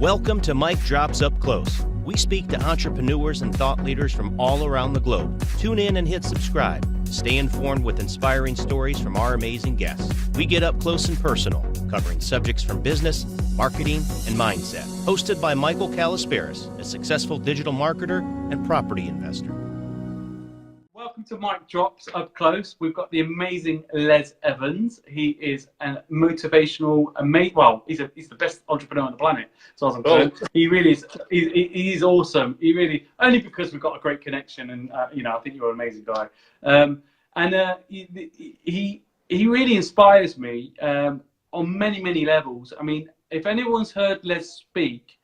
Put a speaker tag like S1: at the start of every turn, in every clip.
S1: Welcome to Mike Drops Up Close. We speak to entrepreneurs and thought leaders from all around the globe. Tune in and hit subscribe. Stay informed with inspiring stories from our amazing guests. We get up close and personal, covering subjects from business, marketing, and mindset. Hosted by Michael Kalisperis, a successful digital marketer and property investor.
S2: Welcome to Mike Drops Up Close. We've got the amazing Les Evans. He is a motivational, he's the best entrepreneur on the planet, as far as I'm concerned. He really is. He's awesome. He really, only because we've got a great connection, and I think you're an amazing guy. He really inspires me on many levels. I mean, if anyone's heard Les speak,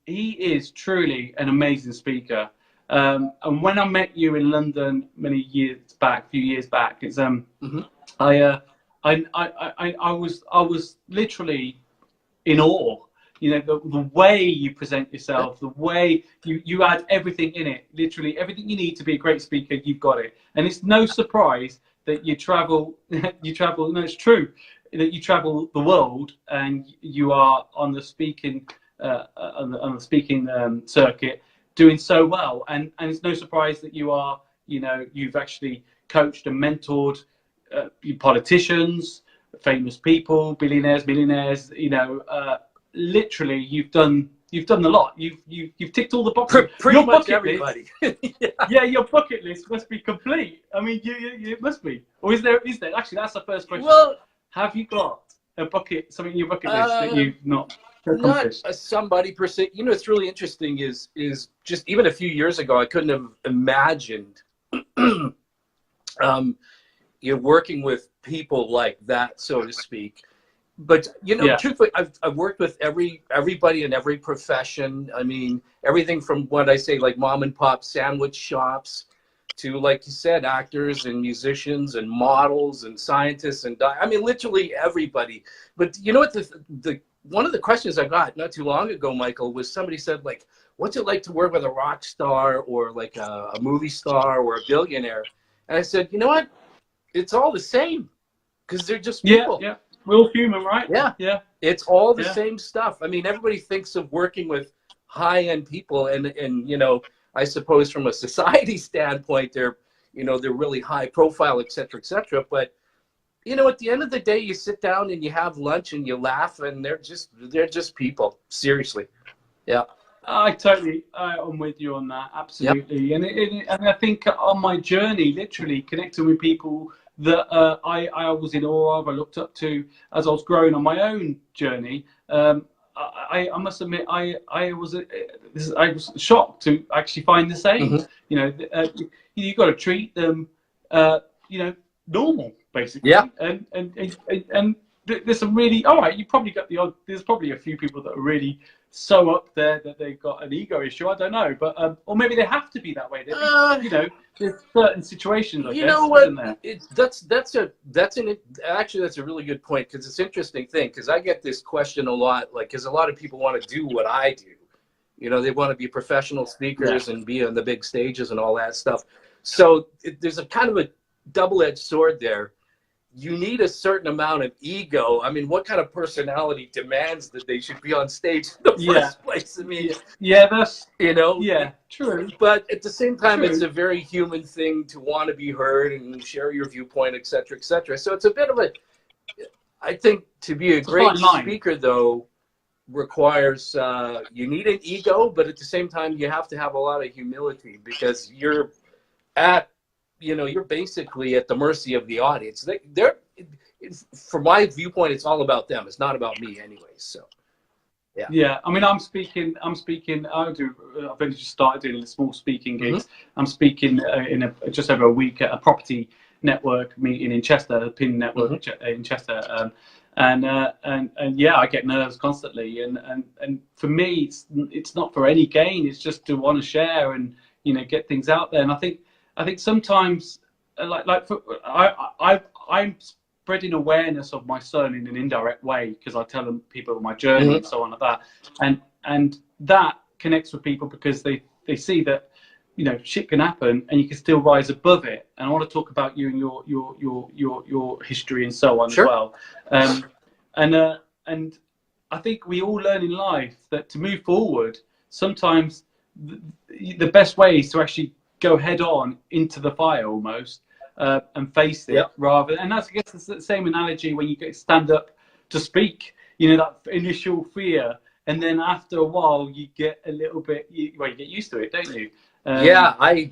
S2: he is truly an amazing speaker. And when I met you in London a few years back, it's I was literally in awe. The way you present yourself, the way you add everything in it, literally everything you need to be a great speaker, you've got it. And it's no surprise that you travel. No, it's true that you travel the world and you are on the speaking circuit, doing so well, and it's no surprise that you've actually coached and mentored politicians, famous people, billionaires, millionaires. Literally, you've done a lot. You've ticked all the boxes.
S3: Pretty much everybody.
S2: Yeah, your bucket list must be complete. I mean, it must be. Or is there? Actually, that's the first question.
S3: Well,
S2: have you got something in your bucket list that you've not?
S3: Not somebody per se. What's really interesting is just even a few years ago, I couldn't have imagined working with people like that, so to speak. But truthfully, I've worked with everybody in every profession. I mean, everything from what I say, like mom and pop sandwich shops, to, like you said, actors and musicians and models and scientists and I mean, literally everybody. But you know what the one of the questions I got not too long ago, Michael, was somebody said, like, what's it like to work with a rock star or like a movie star or a billionaire? And I said, you know what? It's all the same, because they're just people.
S2: Yeah. We're all human, right?
S3: Yeah. It's all the same stuff. I mean, everybody thinks of working with high-end people, and I suppose from a society standpoint, they're really high profile, et cetera, but at the end of the day, you sit down and you have lunch and you laugh, and they're just people. Seriously. Yeah.
S2: I'm with you on that. Absolutely. Yep. And I think on my journey, literally connecting with people that I was in awe of, I looked up to as I was growing on my own journey. I must admit, I was shocked to actually find the same.
S3: Mm-hmm.
S2: You got to treat them, normal, basically.
S3: Yeah.
S2: And there's some really, all right, you probably got there's probably a few people that are really so up there that they've got an ego issue. I don't know, but or maybe they have to be that way. There's certain situations. I guess,
S3: what? That's a really good point, because it's an interesting thing, because I get this question a lot, like, because a lot of people want to do what I do. They want to be professional speakers and be on the big stages and all that stuff. So there's a kind of a double-edged sword there. You need a certain amount of ego. I mean, what kind of personality demands that they should be on stage in the first place? I mean,
S2: that's
S3: true. But at the same time, it's a very human thing to want to be heard and share your viewpoint, et cetera, et cetera. So it's a bit of I think to be a great speaker, though, requires you need an ego, but at the same time, you have to have a lot of humility, because you're basically at the mercy of the audience. From my viewpoint, it's all about them. It's not about me anyway. So, yeah.
S2: Yeah. I mean, I'm speaking. I've only just started doing small speaking gigs. Mm-hmm. I'm speaking in just over a week at a property network meeting in Chester, a PIN network in Chester. And I get nerves constantly. And for me, it's not for any gain. It's just to want to share and get things out there. And I think sometimes, I'm spreading awareness of my son in an indirect way, because I tell people my journey and so on like that, and that connects with people because they see that shit can happen and you can still rise above it. And I want to talk about you and your history and so on as well. And I think we all learn in life that to move forward, sometimes the best way is to actually go head on into the fire almost, and face it, rather. And that's, I guess, it's the same analogy when you stand up to speak. You know, that initial fear, and then after a while, you get a little bit. You get used to it, don't you?
S3: Yeah, I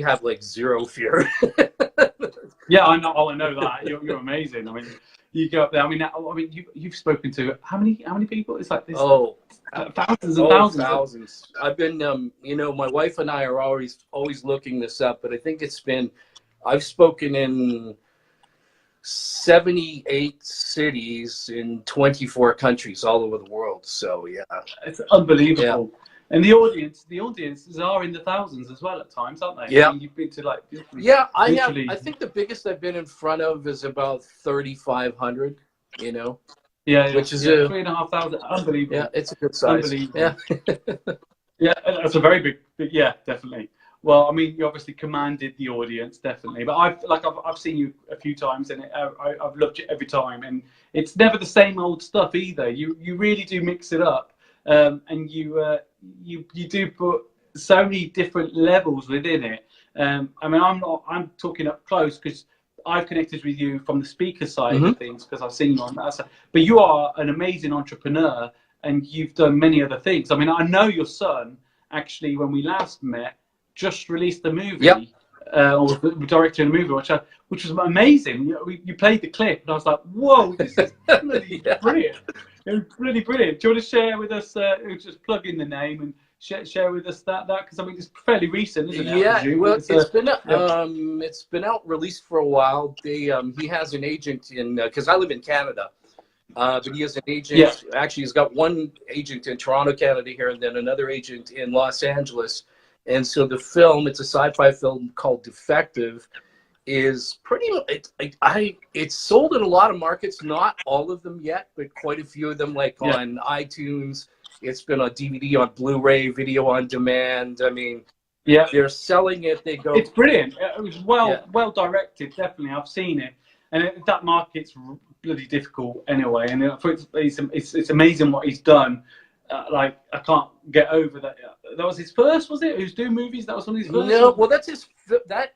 S3: have like zero fear.
S2: Yeah, I know. Oh, I know that. You're amazing. I mean, you go up there. I mean, you've spoken to how many people? It's like this.
S3: Oh,
S2: thousands and thousands.
S3: Thousands. I've been, you know, my wife and I are always looking this up, but I think I've spoken in 78 cities in 24 countries all over the world. So yeah,
S2: it's unbelievable.
S3: Yeah.
S2: And the audiences are in the thousands as well at times, aren't they?
S3: Yeah.
S2: I mean, you've been to like.
S3: Yeah, I have. I think the biggest I've been in front of is about 3,500. You know.
S2: Yeah,
S3: which is
S2: 3,500. Unbelievable.
S3: Yeah, it's a good size.
S2: Unbelievable.
S3: Yeah.
S2: Yeah, that's a very big. Yeah, definitely. Well, I mean, you obviously commanded the audience, definitely. But I've seen you a few times, and I've loved you every time. And it's never the same old stuff either. You really do mix it up, and you do put so many different levels within it. I mean, I'm talking up close because I've connected with you from the speaker side of things because I've seen you on that side. But you are an amazing entrepreneur, and you've done many other things. I mean, I know your son actually, when we last met, just released a movie, or was directing a movie, which was amazing. You played the clip, and I was like, "Whoa, this is really brilliant! It was really brilliant." Do you want to share with us? Just plug in the name and share with us that because I mean it's fairly recent, isn't it?
S3: Yeah, well, it's been out released for a while. He has an agent in because I live in Canada. But he has an agent.
S2: Yeah.
S3: Actually, he's got one agent in Toronto, Canada here, and then another agent in Los Angeles. And so the film, it's a sci-fi film called Defective, is pretty. It's sold in a lot of markets, not all of them yet, but quite a few of them, like on iTunes. It's been on DVD, on Blu-ray, video on demand. I mean, they're selling it. They go.
S2: It's brilliant. It was well directed. Definitely, I've seen it, and that market's bloody difficult anyway. And it's amazing what he's done. Like I can't get over that. That was his first, was it? Who's doing movies? That was one of his first.
S3: No, well, that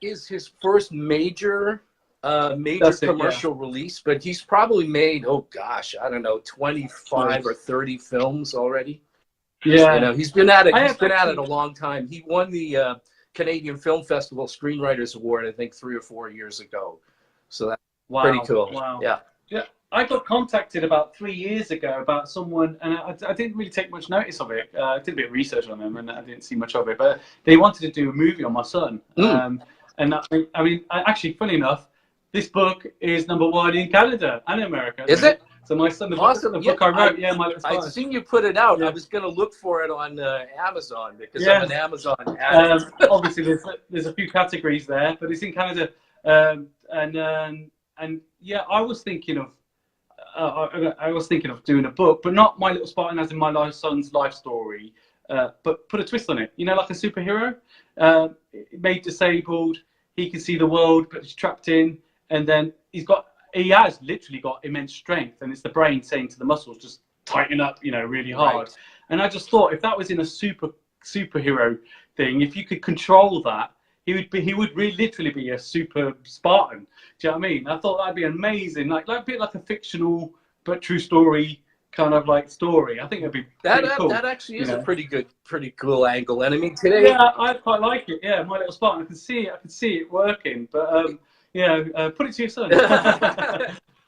S3: is his first major commercial release. But he's probably made, oh gosh, I don't know, 25 or 30 films already.
S2: Yeah,
S3: you know, he's been at it. He's been at it a long time. He won the Canadian Film Festival Screenwriters Award, I think, 3 or 4 years ago. So that's pretty cool.
S2: Wow.
S3: Yeah.
S2: Yeah. I got contacted about 3 years ago about someone, and I didn't really take much notice of it. I did a bit of research on them, and I didn't see much of it. But they wanted to do a movie on my son. And I mean, actually, funny enough, this book is #1 in Canada and America.
S3: Is it?
S2: So my son, the book I wrote, My Little Spy.
S3: I've seen you put it out. I was going to look for it on Amazon because I'm an Amazon addict.
S2: Obviously, there's a few categories there, but it's in Canada. And yeah, I was thinking of doing a book, but not My Little Spartan as in my son's life story, but put a twist on it. You know, like a superhero, made disabled. He can see the world, but he's trapped in, and then he has literally got immense strength, and it's the brain saying to the muscles, just tighten up, you know, really hard. Right. And I just thought if that was in a superhero thing, if you could control that, he would really literally be a super Spartan. Do you know what I mean? I thought that'd be amazing, like a bit like a fictional but true story kind of like story. I think it'd be cool.
S3: That actually is a pretty cool angle. And I mean today,
S2: I quite like it. Yeah, My Little Spartan. I can see it working. But put it to your son.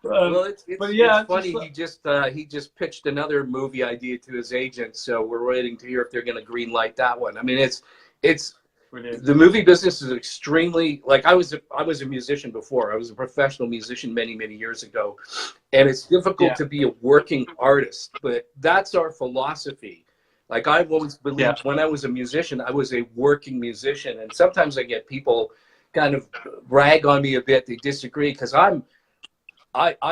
S3: Well, it's funny. He just pitched another movie idea to his agent, so we're waiting to hear if they're going to green light that one. I mean, it's. Brilliant. The movie business is extremely, like I was a musician before. I was a professional musician many years ago, and it's difficult to be a working artist. But that's our philosophy. Like I've always believed when I was a musician, I was a working musician, and sometimes I get people kind of rag on me a bit. They disagree because I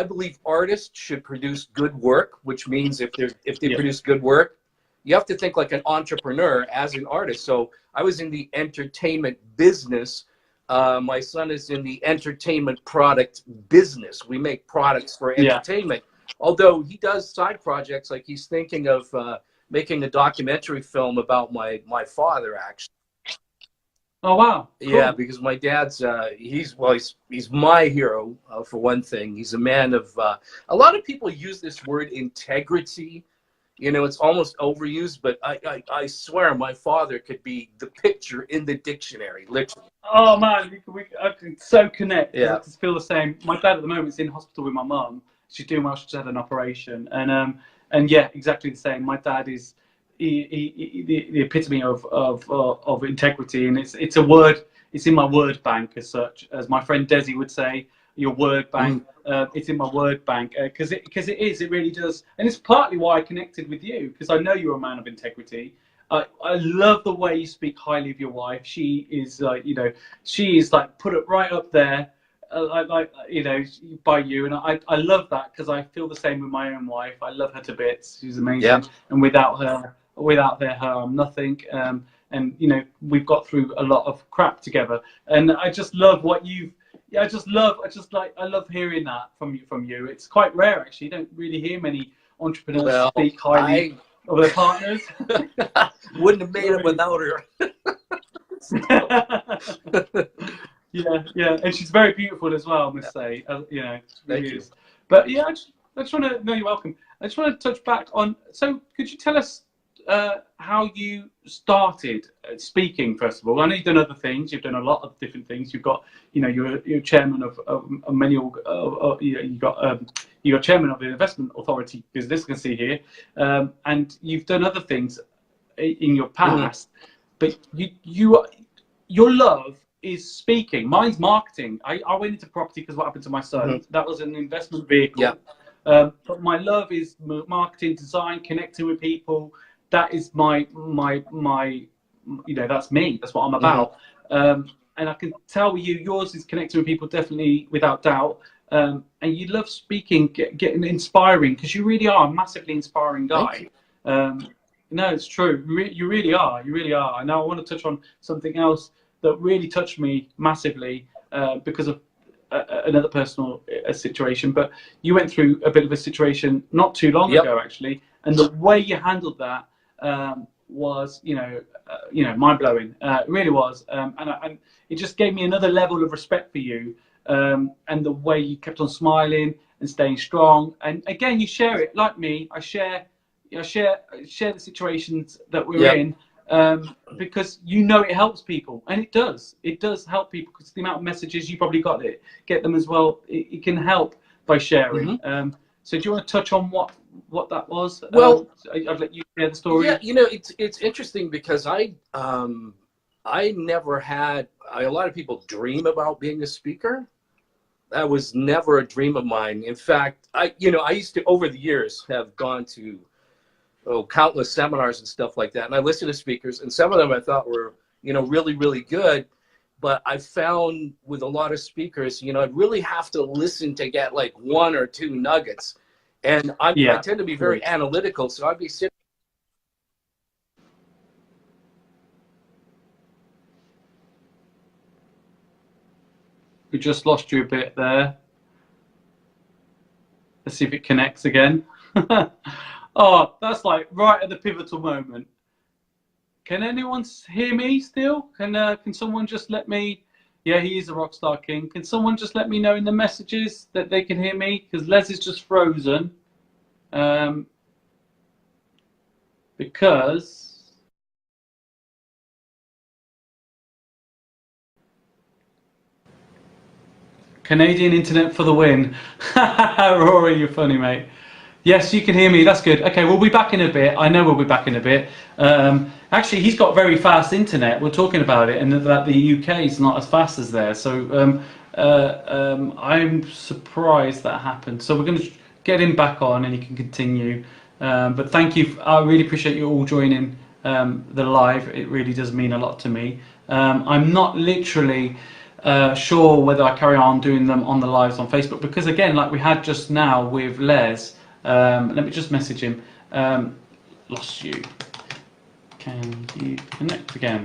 S3: believe artists should produce good work, which means if they produce good work, you have to think like an entrepreneur as an artist. So I was in the entertainment business. My son is in the entertainment product business. We make products for entertainment. Although he does side projects, like he's thinking of making a documentary film about my father, actually.
S2: Oh wow! Cool.
S3: Yeah, because my dad's he's my hero for one thing. He's a man of a lot of people use this word integrity. You know, it's almost overused, but I swear my father could be the picture in the dictionary, literally.
S2: Oh man, I can so connect.
S3: Yeah.
S2: I just feel the same. My dad at the moment is in hospital with my mum. She's doing well. She's had an operation, and yeah, exactly the same. My dad is the epitome of integrity, and it's a word. It's in my word bank as such, as my friend Desi would say. Your word bank. It's in my word bank because it is. It really does, and it's partly why I connected with you, because I know you're a man of integrity. I love the way you speak highly of your wife. She is she is like put it right up there, by you, and I love that because I feel the same with my own wife. I love her to bits. She's amazing,
S3: Yeah.
S2: and without her, I'm nothing. And we've got through a lot of crap together, and I just love what you've. Yeah, I love hearing that from you. It's quite rare, actually. You don't really hear many entrepreneurs speak highly of their partners.
S3: Wouldn't have made it without her.
S2: yeah, and she's very beautiful as well, I must say.
S3: Thank you.
S2: But yeah, I just want to. No, you're welcome. I just want to touch back on. So, could you tell us how you started speaking? First of all, I know you've done other things. You've done a lot of different things. You've got, you're chairman of many. You're chairman of the investment authority, because this can see here, and you've done other things in your past. But your love is speaking. Mine's marketing. I went into property because what happened to my son. That was an investment vehicle.
S3: Yeah.
S2: But my love is marketing, design, connecting with people. That is my that's me. That's what I'm about. And I can tell you, yours is connecting with people, definitely, without doubt. And you love speaking, getting inspiring, because you really are a massively inspiring guy. No, it's true. You really are. You really are. And now I want to touch on something else that really touched me massively because of another personal situation. But you went through a bit of a situation not too long ago, actually, and the way you handled that was, mind blowing. It really was, and it just gave me another level of respect for you, and the way you kept on smiling and staying strong. And again, you share it like me. I share the situations that we're in, because it helps people, and it does help people, because the amount of messages you probably get them as well. It can help by sharing. So do you want to touch on what that was?
S3: Well,
S2: I'd let you share the story.
S3: Yeah, it's interesting because I never had. A lot of people dream about being a speaker. That was never a dream of mine. In fact, I used to, over the years, have gone to countless seminars and stuff like that, and I listened to speakers, and some of them I thought were really, really good. But I found with a lot of speakers, I'd really have to listen to get like one or two nuggets. And I tend to be very analytical, so I'd be sitting.
S2: We just lost you a bit there. Let's see if it connects again. Oh, that's like right at the pivotal moment. Can anyone hear me still? Can someone just let me? Yeah, he is a Rockstar King. Can someone just let me know in the messages that they can hear me? Because Les is just frozen. Because Canadian internet for the win. Rory, you're funny, mate. Yes, you can hear me. That's good. Okay, we'll be back in a bit. I know we'll be back in a bit. Actually, he's got very fast internet. We're talking about it, and that the UK is not as fast as there. So I'm surprised that happened. So we're going to get him back on, and he can continue. But thank you. I really appreciate you all joining the live. It really does mean a lot to me. I'm not literally sure whether I carry on doing them on the lives on Facebook, because again, like we had just now with Les. Let me just message him. Lost you. Can you connect again?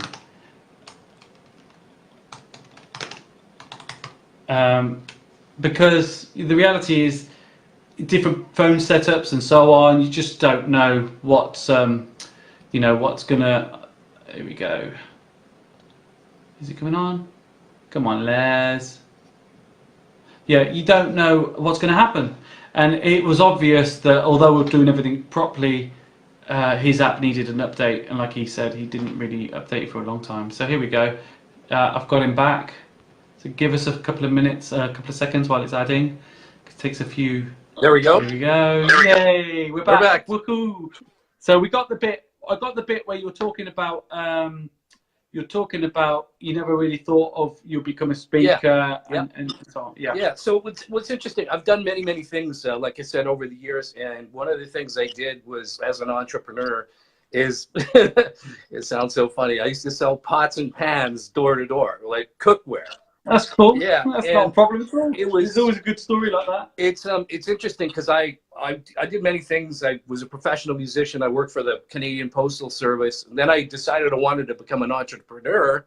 S2: Because the reality is, different phone setups and so on. You just don't know what's what's gonna. Here we go. Is it coming on? Come on, Les. Yeah, you don't know what's going to happen, and it was obvious that although we're doing everything properly, his app needed an update, and like he said, he didn't really update it for a long time. So here we go. I've got him back. So give us a couple of minutes, a couple of seconds while it's adding. It takes a few.
S3: There we go.
S2: Here we go. Yay! We're back. Woohoo! So we got the bit. I got the bit where you were talking about. You never really thought of you'll become a speaker and so on. Yeah.
S3: So what's interesting, I've done many things, like I said, over the years. And one of the things I did was, as an entrepreneur, is it sounds so funny. I used to sell pots and pans door to door, like cookware.
S2: That's cool.
S3: Yeah,
S2: that's not a problem at all.
S3: There's
S2: always a good story like that.
S3: It's interesting because I did many things. I was a professional musician. I worked for the Canadian Postal Service. And then I decided I wanted to become an entrepreneur.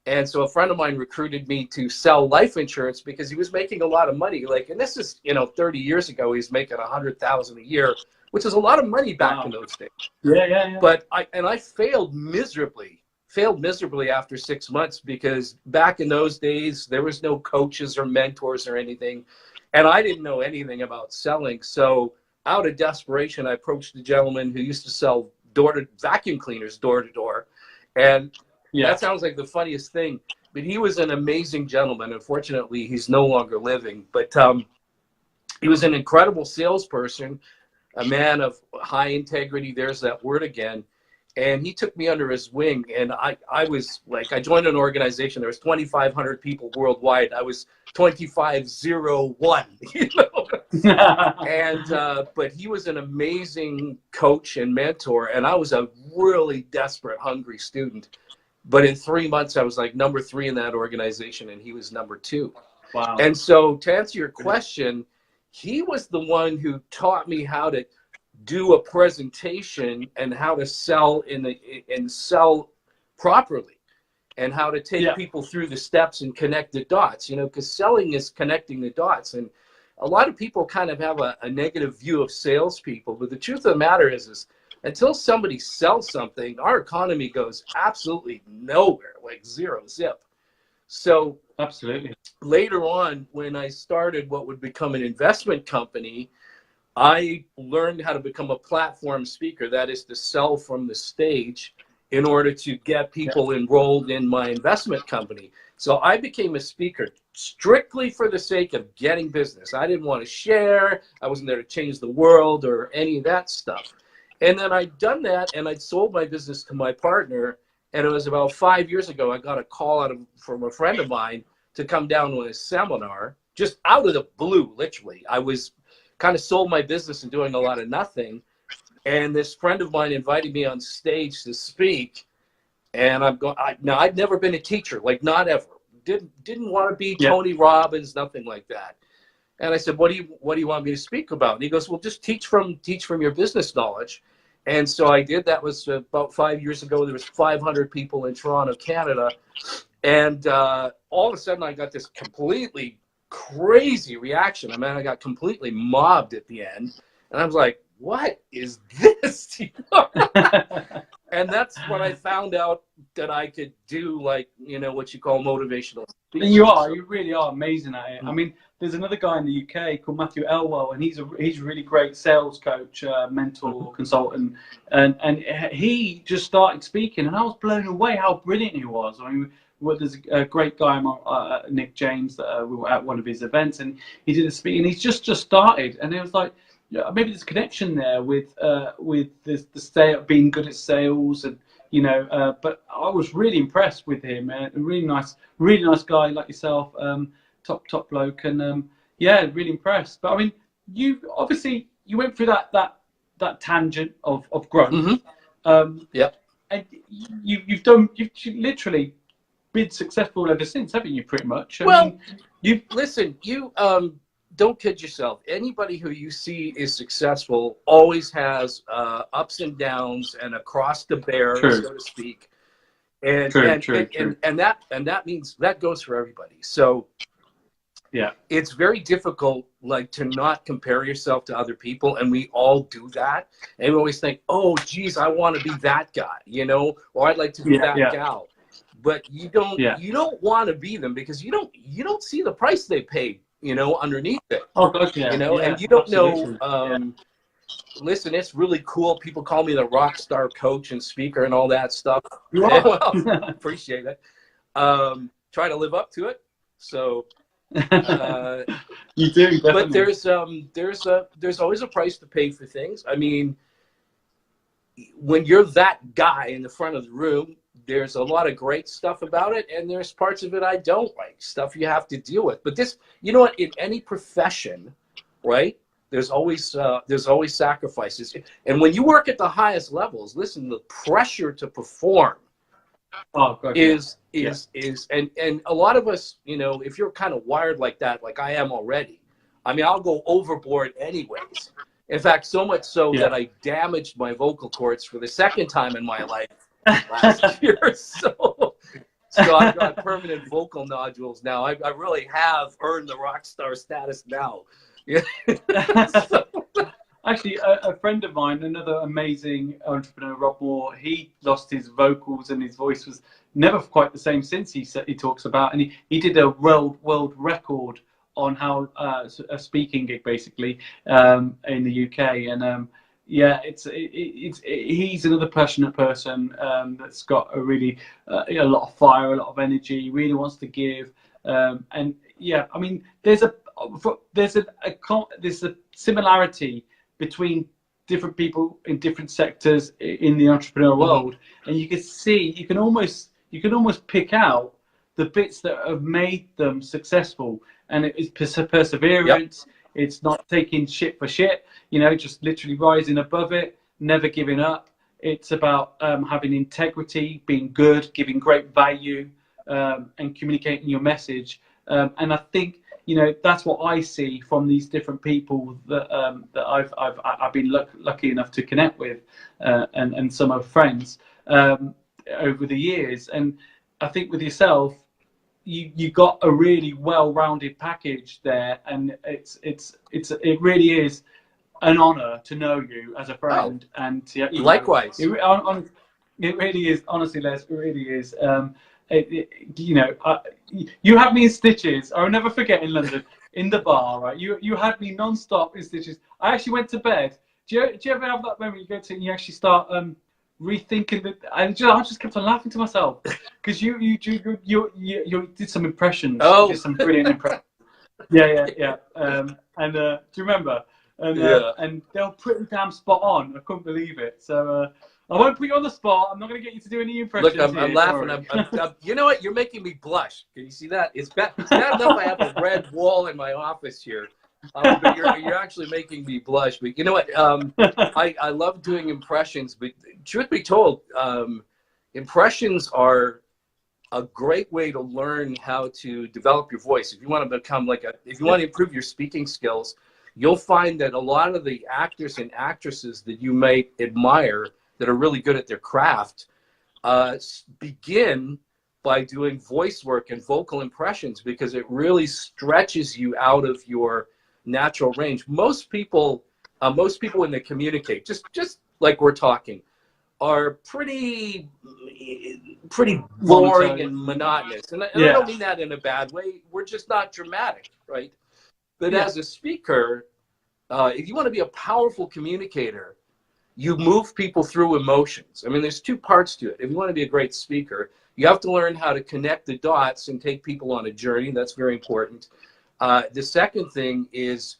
S3: And so a friend of mine recruited me to sell life insurance because he was making a lot of money. And this is, 30 years ago, he's making $100,000 a year, which is a lot of money back in those days.
S2: Yeah.
S3: But I failed miserably after 6 months, because back in those days, there was no coaches or mentors or anything. And I didn't know anything about selling. So out of desperation, I approached a gentleman who used to sell vacuum cleaners door to door. And that sounds like the funniest thing, but he was an amazing gentleman. Unfortunately, he's no longer living, but he was an incredible salesperson, a man of high integrity. There's that word again. And he took me under his wing, and I joined an organization. There was 2,500 people worldwide. I was 2501, And but he was an amazing coach and mentor, and I was a really desperate, hungry student. But in 3 months, I was like number 3 in that organization, and he was number 2.
S2: Wow!
S3: And so, to answer your question, he was the one who taught me how to do a presentation and how to sell and sell properly, and how to take people through the steps and connect the dots, because selling is connecting the dots. And a lot of people kind of have a negative view of salespeople, but the truth of the matter is until somebody sells something, our economy goes absolutely nowhere, like zero zip. So
S2: absolutely.
S3: Later on, when I started what would become an investment company, I learned how to become a platform speaker. That is to sell from the stage in order to get people enrolled in my investment company. So I became a speaker strictly for the sake of getting business. I didn't want to share. I wasn't there to change the world or any of that stuff. And then I'd done that, and I'd sold my business to my partner. And it was about 5 years ago, I got a call from a friend of mine to come down to a seminar, just out of the blue, literally. I was kind of sold my business and doing a lot of nothing. And this friend of mine invited me on stage to speak. And I'm going, now I'd never been a teacher, like not ever. Didn't want to be Tony Robbins, nothing like that. And I said, what do you want me to speak about? And he goes, well, just teach from your business knowledge. And so I did. That was about 5 years ago. There was 500 people in Toronto, Canada. And all of a sudden I got this completely crazy reaction. I mean, I got completely mobbed at the end, and I was like, what is this? And that's when I found out that I could do, like, what you call motivational speaking.
S2: You really are amazing at it. I mean, there's another guy in the UK called Matthew Elwell, and he's a really great sales coach, mentor, consultant, and he just started speaking, and I was blown away how brilliant he was. I mean, there's a great guy, Nick James, that we were at one of his events, and he did a speak, and he's just started, and it was like, maybe there's a connection there with the being good at sales, and but I was really impressed with him. A really nice guy like yourself, top bloke, and really impressed. But I mean, you went through that tangent of growth. And you've literally been successful ever since, haven't you? Pretty much. I mean,
S3: listen. Don't kid yourself. Anybody who you see is successful always has ups and downs and a cross to bear, so to speak. And that means that goes for everybody. So,
S2: Yeah.
S3: It's very difficult, like, to not compare yourself to other people, and we all do that. And we always think, oh, geez, I want to be that guy, you know, or I'd like to be that gal. But you don't want to be them because you don't see the price they paid, you know, underneath it.
S2: Oh gosh, yeah.
S3: You know, and you don't know. Listen, it's really cool. People call me the rock star coach and speaker and all that stuff. Well, appreciate it. Try to live up to it. So
S2: you do, definitely.
S3: But there's always a price to pay for things. I mean, when you're that guy in the front of the room, there's a lot of great stuff about it, and there's parts of it I don't like, stuff you have to deal with. But this, you know what, in any profession, right, there's always sacrifices. And when you work at the highest levels, listen, the pressure to perform is and a lot of us, you know, if you're kind of wired like that, like I am already, I mean, I'll go overboard anyways. In fact, so much so that I damaged my vocal cords for the second time in my life last year. So I've got permanent vocal nodules now. I really have earned the rock star status now. Yeah.
S2: Actually, a friend of mine, another amazing entrepreneur, Rob Moore, he lost his vocals and his voice was never quite the same since he talks about, and he did a world record on how a speaking gig basically in the UK, and yeah, he's another passionate person that's got a really a lot of fire, a lot of energy, really wants to give, and yeah, I mean, there's a similarity between different people in different sectors in the entrepreneurial world, and you can almost pick out the bits that have made them successful, and it's perseverance. It's not taking shit for shit, you know, just literally rising above it, never giving up. It's about having integrity, being good, giving great value, and communicating your message. And I think, you know, that's what I see from these different people that I've been lucky enough to connect with, and some of friends over the years. And I think with yourself, you got a really well-rounded package there, and it really is an honor to know you as a friend. Oh, and
S3: likewise,
S2: it really is, honestly, Les. It really is. You know, you had me in stitches. I'll never forget in London, in the bar, right? You had me non-stop in stitches. I actually went to bed. Do you ever have that moment you go to and you actually start rethinking it? I just kept on laughing to myself because you did some impressions.
S3: Oh,
S2: you did some brilliant impressions. Yeah. And do you remember? And they were pretty damn spot on. I couldn't believe it. So. I won't put you on the spot. I'm not going to get you to do any impressions.
S3: Look, I'm laughing. I'm, you know what? You're making me blush. Can you see that? It's bad enough I have a red wall in my office here. But you're actually making me blush. But you know what? I love doing impressions. But truth be told, impressions are a great way to learn how to develop your voice. If you want to become if you want to improve your speaking skills, you'll find that a lot of the actors and actresses that you may admire that are really good at their craft begin by doing voice work and vocal impressions, because it really stretches you out of your natural range. Most people when they communicate, just like we're talking, are pretty boring and monotonous. And I don't mean that in a bad way. We're just not dramatic, right? But as a speaker, if you want to be a powerful communicator, you move people through emotions. I mean, there's two parts to it. If you want to be a great speaker, you have to learn how to connect the dots and take people on a journey. That's very important. The second thing is,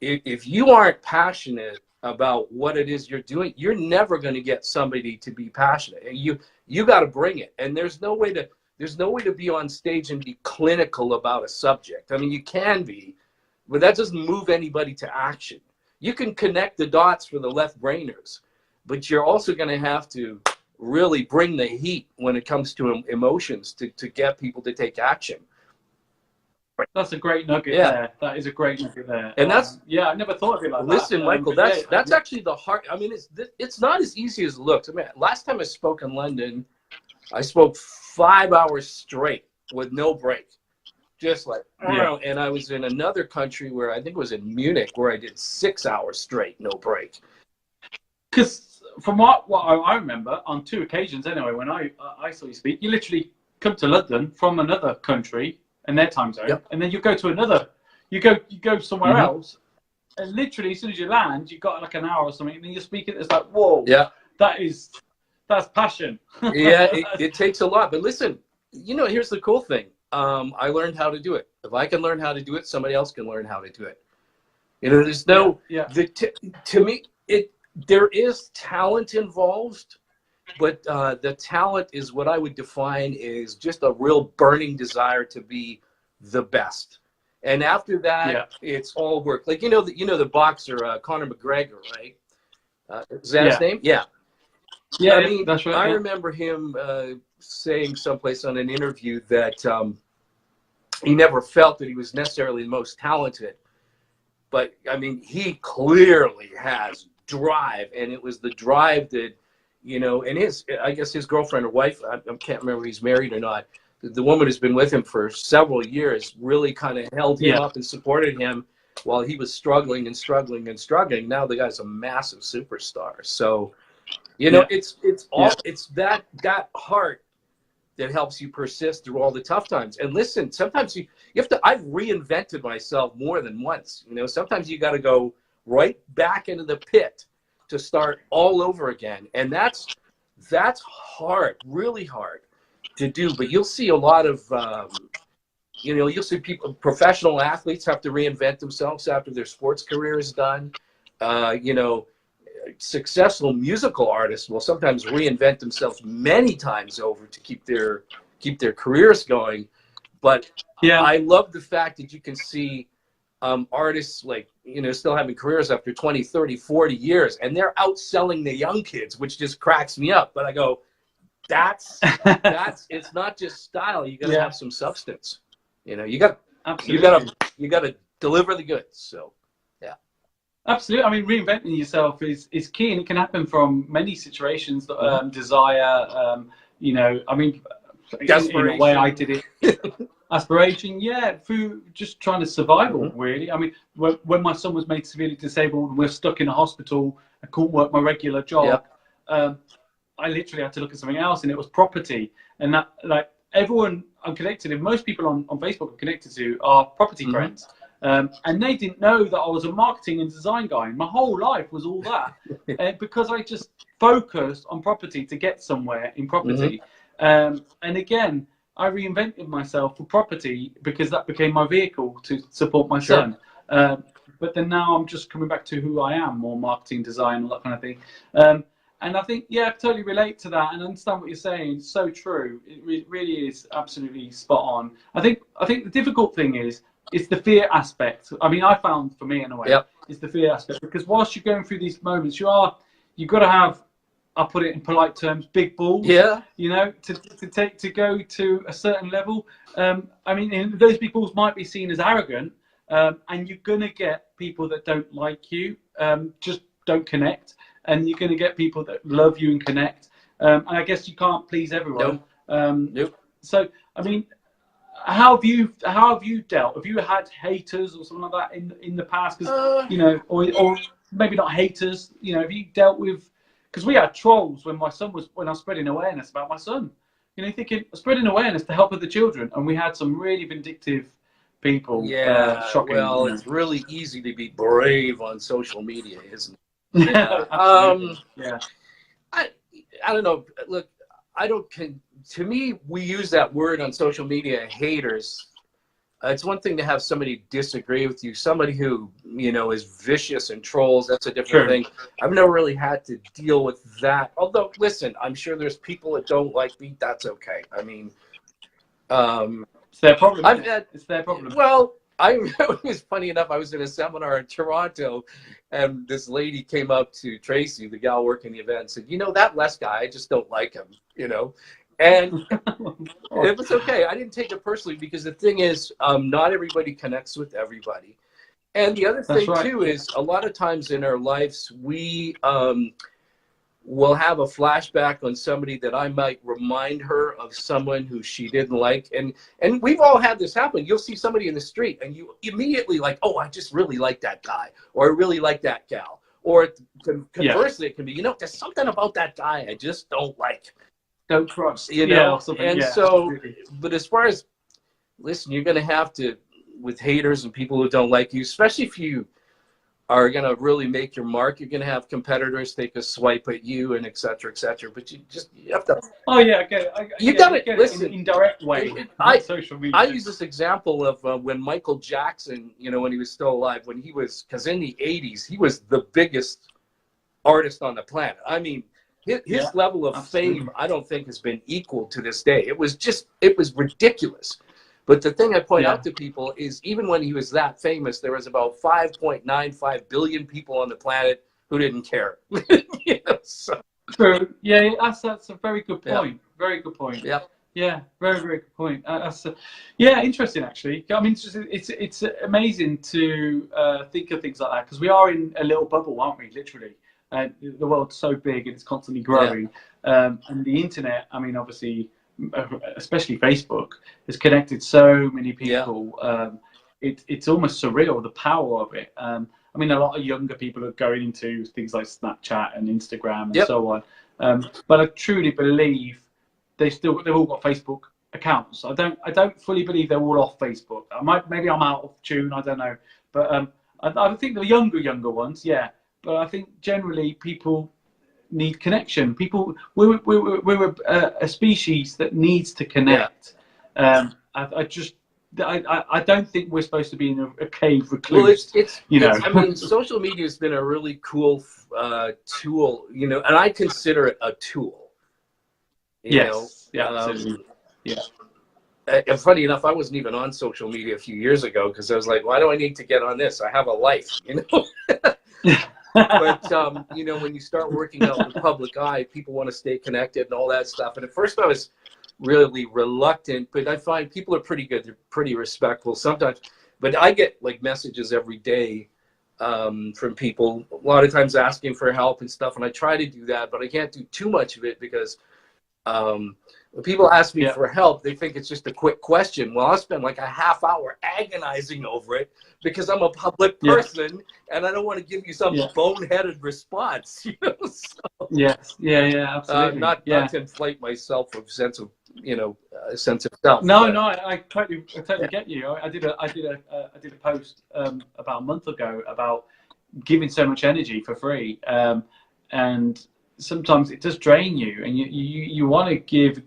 S3: if you aren't passionate about what it is you're doing, you're never going to get somebody to be passionate. You got to bring it. And there's no way to be on stage and be clinical about a subject. I mean, you can be, but that doesn't move anybody to action. You can connect the dots for the left-brainers, but you're also going to have to really bring the heat when it comes to emotions to get people to take action.
S2: That's a great nugget there. That is a great nugget there.
S3: And that's
S2: I never thought of it like that.
S3: Listen, Michael, that's actually the heart. I mean, it's not as easy as it looks. I mean, last time I spoke in London, I spoke 5 hours straight with no break. just like, and I was in another country where I think it was in Munich where I did 6 hours straight, no break.
S2: Because from what I remember, on 2 occasions anyway, when I saw you speak, you literally come to London from another country and their time zone, and then you go to another, you go somewhere else, and literally as soon as you land, you've got like an hour or something, and then you're speaking. It's like, whoa, that's passion.
S3: It takes a lot. But listen, here's the cool thing. I learned how to do it. If I can learn how to do it, somebody else can learn how to do it. There's no, to me, there is talent involved, but the talent is what I would define is just a real burning desire to be the best. And after that, it's all work. Like, the boxer, Conor McGregor, right? Is that his name? Yeah.
S2: Yeah,
S3: I mean,
S2: that's right.
S3: I remember him saying someplace on an interview that he never felt that he was necessarily the most talented. But, I mean, he clearly has drive, and it was the drive that, and I guess his girlfriend or wife, I can't remember if he's married or not, the woman who's been with him for several years really kind of held him up and supported him while he was struggling and struggling and struggling. Now the guy's a massive superstar. So, it's that heart that helps you persist through all the tough times. And listen, sometimes you have to, I've reinvented myself more than once. Sometimes you got to go right back into the pit to start all over again. And that's hard, really hard to do. But you'll see a lot of, you'll see people, professional athletes have to reinvent themselves after their sports career is done. Successful musical artists will sometimes reinvent themselves many times over to keep their careers going. But I love the fact that you can see artists like, still having careers after 20, 30, 40 years, and they're outselling the young kids, which just cracks me up. But I go, that's it's not just style. You got to have some substance. You got to deliver the goods. So.
S2: Absolutely. I mean, reinventing yourself is key, and it can happen from many situations. Desire, I mean, in a way I did it. Aspiration, through just trying to survival, really. I mean, when my son was made severely disabled and we're stuck in a hospital, I couldn't work my regular job. I literally had to look at something else, and it was property. And that, like, everyone I'm connected to, most people on Facebook I'm connected to are property friends. And they didn't know that I was a marketing and design guy. My whole life was all that. Because I just focused on property to get somewhere in property. And again, I reinvented myself for property because that became my vehicle to support my son. But then now I'm just coming back to who I am, more marketing, design, all that kind of thing. And I think, I totally relate to that and understand what you're saying. It's so true. It really is absolutely spot on. I think the difficult thing is, it's the fear aspect. I mean, I found for me in a way, it's the fear aspect, because whilst you're going through these moments, you've got to have, I'll put it in polite terms, big balls. To go to a certain level. I mean, those big balls might be seen as arrogant, and you're gonna get people that don't like you, just don't connect, and you're gonna get people that love you and connect. And I guess you can't please everyone. So, I mean, how have you dealt? Have you had haters or something like that in the past? Because or maybe not haters. Have you dealt with? Because we had trolls when I was spreading awareness about my son. Thinking spreading awareness to help other children, and we had some really vindictive people. Shocking.
S3: Well, it's really easy to be brave on social media, isn't
S2: it?
S3: I don't know. Look, to me, we use that word on social media, haters. It's one thing to have somebody disagree with you, somebody who, is vicious and trolls. That's a different thing. I've never really had to deal with that. Although, listen, I'm sure there's people that don't like me. That's okay. I mean,
S2: it's their problem. It's their problem.
S3: Well, it was funny enough. I was in a seminar in Toronto, and this lady came up to Tracy, the gal working the event, and said, that Les guy, I just don't like him, And it was okay. I didn't take it personally, because the thing is, not everybody connects with everybody. And the other thing too is, a lot of times in our lives, we will have a flashback on somebody that I might remind her of someone who she didn't like. And we've all had this happen. You'll see somebody in the street and you immediately like, oh, I just really like that guy, or I really like that gal. Or conversely, it can be, you know, there's something about that guy I just don't like.
S2: Don't trust.
S3: You know,
S2: yeah,
S3: and
S2: yeah,
S3: so,
S2: absolutely.
S3: but as far as, listen, you're going to have to, with haters and people who don't like you, especially if you are going to really make your mark, you're going to have competitors take a swipe at you and et cetera, but you have to.
S2: Oh yeah, okay.
S3: You got to
S2: listen in indirect way. Social media.
S3: I use this example of when Michael Jackson, you know, when he was still alive, when he was, because in the 80s, he was the biggest artist on the planet. I mean, his level of fame, I don't think has been equal to this day. It was ridiculous. But the thing I point out to people is even when he was that famous, there was about 5.95 billion people on the planet who didn't care. You know, so.
S2: True. Yeah, that's a very good point.
S3: Yeah.
S2: Very good point.
S3: Yeah.
S2: Yeah, very, very good point. Yeah, interesting actually. I mean, it's amazing to think of things like that, because we are in a little bubble, aren't we? Literally, the world's so big and it's constantly growing. And the internet, I mean, obviously, especially Facebook, has connected so many people. It's almost surreal, the power of it. I mean, a lot of younger people are going into things like Snapchat and Instagram and so on. But I truly believe they've all got Facebook accounts. I don't fully believe they're all off Facebook. Maybe I'm out of tune. I don't know. But I think the younger ones, yeah. But I think generally people need connection. We're a species that needs to connect. I don't think we're supposed to be in a cave recluse. Well,
S3: I mean, social media has been a really cool tool, you know, and I consider it a tool. You know?
S2: Absolutely.
S3: And funny enough, I wasn't even on social media a few years ago because I was like, why do I need to get on this? I have a life, you know. But you know, when you start working out in the public eye, people want to stay connected and all that stuff. And at first I was really reluctant, but I find people are pretty good. They're pretty respectful sometimes. But I get like messages every day from people, a lot of times asking for help and stuff. And I try to do that, but I can't do too much of it because when people ask me for help, they think it's just a quick question. Well, I'll spend like a half hour agonizing over it because I'm a public person and I don't want to give you some boneheaded response. You know? So,
S2: absolutely.
S3: Not to inflate myself with sense of, you know, a sense of self.
S2: No, I totally get you. I did a post about a month ago about giving so much energy for free, and sometimes it does drain you, and you want to give,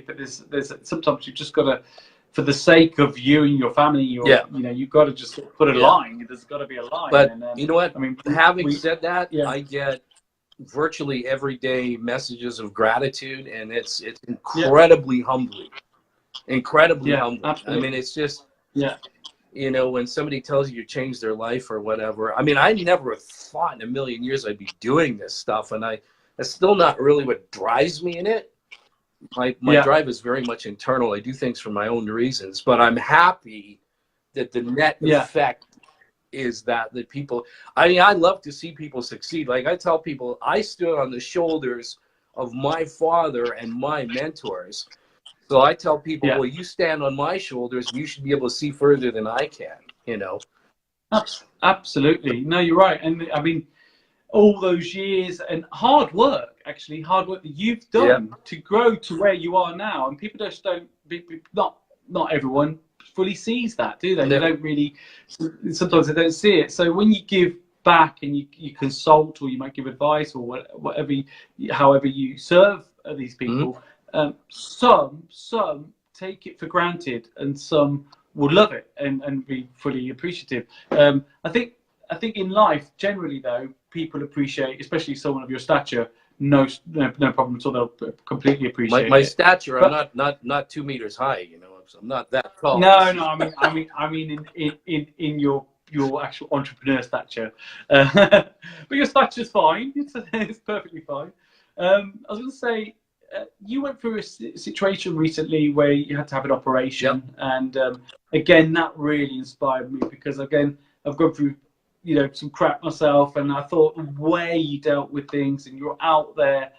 S2: but there's sometimes you've just got to, for the sake of you and your family, you know, you've got to just put a line. There's got to be a line.
S3: But
S2: and,
S3: you know what?
S2: I mean,
S3: having said that, I get virtually every day messages of gratitude, and it's incredibly humbling. Incredibly humbling.
S2: Absolutely.
S3: I mean, it's just you know, when somebody tells you changed their life or whatever. I mean, I never thought in a million years I'd be doing this stuff, and that's still not really what drives me in it. My drive is very much internal. I do things for my own reasons, but I'm happy that the net effect is that people, I mean, I love to see people succeed. Like I tell people, I stood on the shoulders of my father and my mentors. So I tell people, well, you stand on my shoulders, you should be able to see further than I can, you know?
S2: Absolutely. No, you're right. And I mean, all those years and hard work that you've done to grow to where you are now. And people just not everyone fully sees that, do they?
S3: No.
S2: They don't really, sometimes they don't see it. So when you give back and you consult, or you might give advice, or however you serve these people, some take it for granted, and some will love it and be fully appreciative. I think in life generally, though, people appreciate, especially someone of your stature, no problem at all. They'll completely appreciate
S3: my
S2: it.
S3: stature. I'm not 2 meters high, you know. I'm not that tall.
S2: No. I mean in your actual entrepreneur stature, but your stature's fine. It's perfectly fine. I was going to say, you went through a situation recently where you had to have an operation, and again, that really inspired me, because again, I've gone through you know, some crap myself, and I thought the way you dealt with things and you're out there,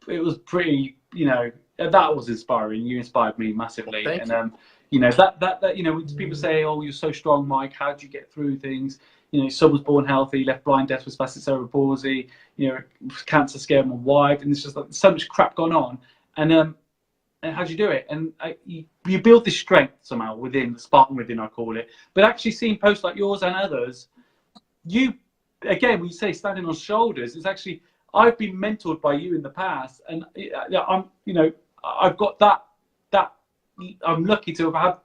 S2: it was pretty, you know, that was inspiring. You inspired me massively.
S3: Thank
S2: and you know, that you know, people say, oh, you're so strong, Mike, how do you get through things? You know, son was born healthy, left blind, deaf with spastic cerebral palsy, you know, cancer scared my wife, and it's just like so much crap going on. And how do you do it? And you build this strength somehow within, the Spartan within, I call it. But actually seeing posts like yours and others, you, again, when you say standing on shoulders, it's actually, I've been mentored by you in the past, and I'm, you know, I've got that, I'm lucky to have had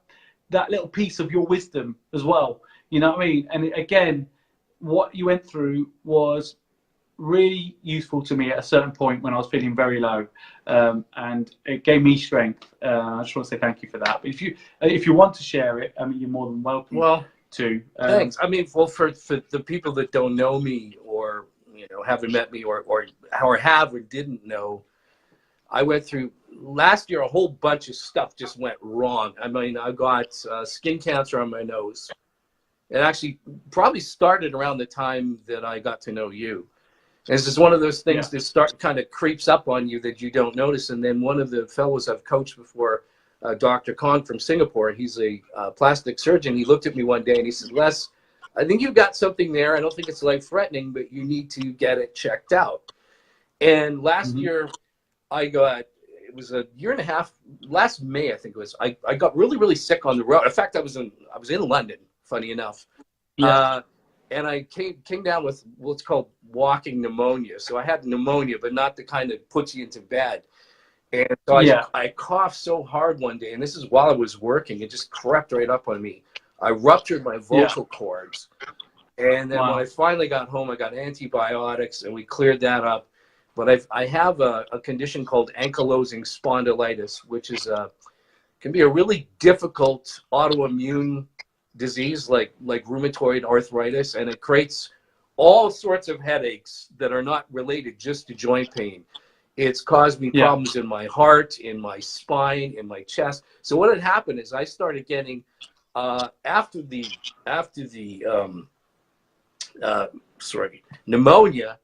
S2: that little piece of your wisdom as well. You know what I mean? And again, what you went through was really useful to me at a certain point when I was feeling very low, and it gave me strength. I just want to say thank you for that. But if you want to share it, I mean, you're more than welcome.
S3: Well,
S2: to.
S3: Thanks. I mean, well, for the people that don't know me, or you know, haven't met me, or have or didn't know, I went through last year a whole bunch of stuff just went wrong. I mean, I got skin cancer on my nose. It actually probably started around the time that I got to know you. It's just one of those things that kind of creeps up on you that you don't notice. And then one of the fellows I've coached before, Dr. Khan from Singapore, he's a plastic surgeon. He looked at me one day and he said, Les, I think you've got something there. I don't think it's life-threatening, but you need to get it checked out. And last year, it was a year and a half, last May, I think it was, I got really, really sick on the road. In fact, I was in London, funny enough. And I came down with what's called walking pneumonia. So I had pneumonia, but not the kind that puts you into bed. And so I coughed so hard one day, and this is while I was working, it just crept right up on me. I ruptured my vocal cords. And then when I finally got home, I got antibiotics, and we cleared that up. But I have a condition called ankylosing spondylitis, which is can be a really difficult autoimmune disease like rheumatoid arthritis, and it creates all sorts of headaches that are not related just to joint pain. It's caused me problems in my heart, in my spine, in my chest. So what had happened is I started getting after the pneumonia,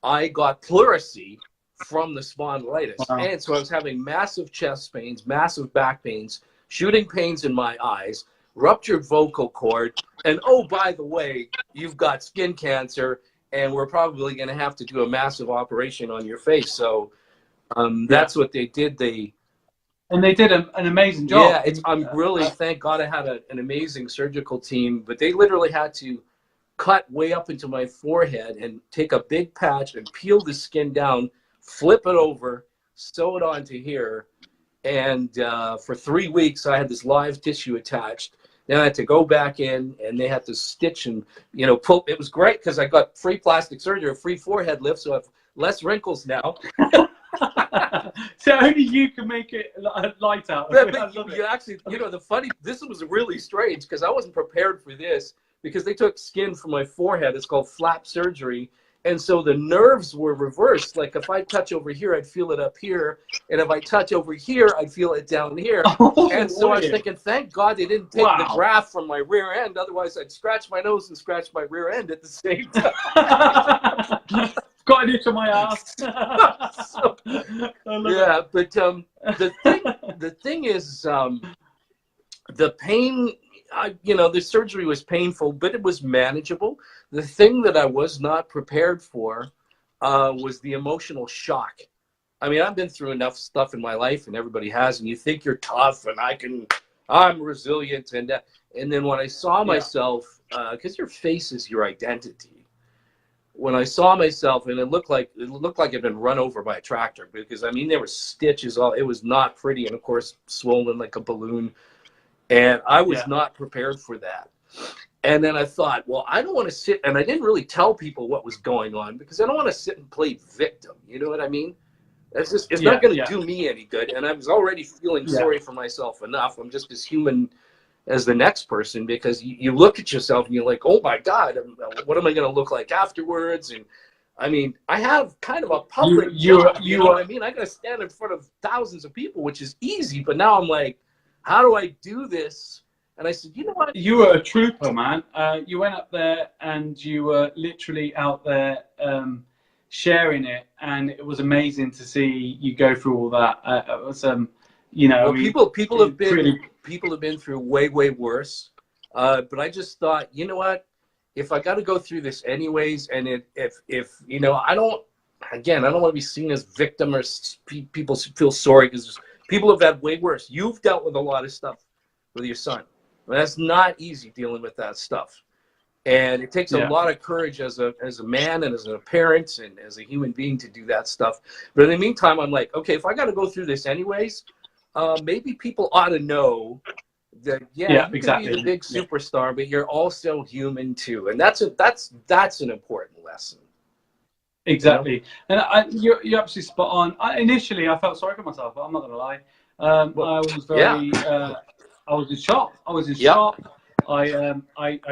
S3: I got pleurisy from the spondylitis. And so I was having massive chest pains, massive back pains, shooting pains in my eyes, ruptured vocal cord, and oh, by the way, you've got skin cancer, and we're probably going to have to do a massive operation on your face. So that's what they did.
S2: And they did an amazing job.
S3: Yeah, I'm really, thank God I had an amazing surgical team, but they literally had to cut way up into my forehead and take a big patch and peel the skin down, flip it over, sew it onto here. And for 3 weeks, I had this live tissue attached. Then I had to go back in, and they had to stitch and, you know, pull. It was great because I got free plastic surgery, a free forehead lift, so I have less wrinkles now.
S2: So only you can make it light out.
S3: But you actually, you know, this was really strange because I wasn't prepared for this, because they took skin from my forehead. It's called flap surgery. And so the nerves were reversed. Like if I touch over here, I'd feel it up here. And if I touch over here, I'd feel it down here. And so I was thinking, thank God they didn't take the graft from my rear end. Otherwise, I'd scratch my nose and scratch my rear end at the same time.
S2: Got an itch on my ass.
S3: So, yeah, but the thing is, the pain, you know, the surgery was painful, but it was manageable. The thing that I was not prepared for was the emotional shock. I mean, I've been through enough stuff in my life, and everybody has, and you think you're tough and I'm resilient. And then when I saw myself, because your face is your identity. When I saw myself, and it looked like I'd been run over by a tractor, because I mean, there were stitches all, it was not pretty. And of course, swollen like a balloon. And I was not prepared for that. And then I thought, well, I don't want to sit, and I didn't really tell people what was going on, because I don't want to sit and play victim. You know what I mean? It's just, it's not going to do me any good. And I was already feeling sorry for myself enough. I'm just as human as the next person, because you look at yourself and you're like, oh my God, what am I going to look like afterwards? And I mean, I have kind of a public job, you know what I mean? I got to stand in front of thousands of people, which is easy. But now I'm like, how do I do this And I said, you know what?
S2: You were a trooper, man. You went up there and you were literally out there sharing it, and it was amazing to see you go through all that. It was, you know,
S3: Well,
S2: I mean,
S3: people have been through way worse. But I just thought, you know what? If I got to go through this anyways, and if you know, I don't want to be seen as victim or people feel sorry, because people have had way worse. You've dealt with a lot of stuff with your son. That's not easy dealing with that stuff. And it takes a lot of courage as a man and as a parent and as a human being to do that stuff. But in the meantime, I'm like, okay, if I got to go through this anyways, maybe people ought to know that, you can be the big superstar, but you're also human too. And that's an important lesson.
S2: Exactly. You know? And you're absolutely spot on. Initially, I felt sorry for myself. I'm not going to lie. I was very, I was in shock. I was in shock. I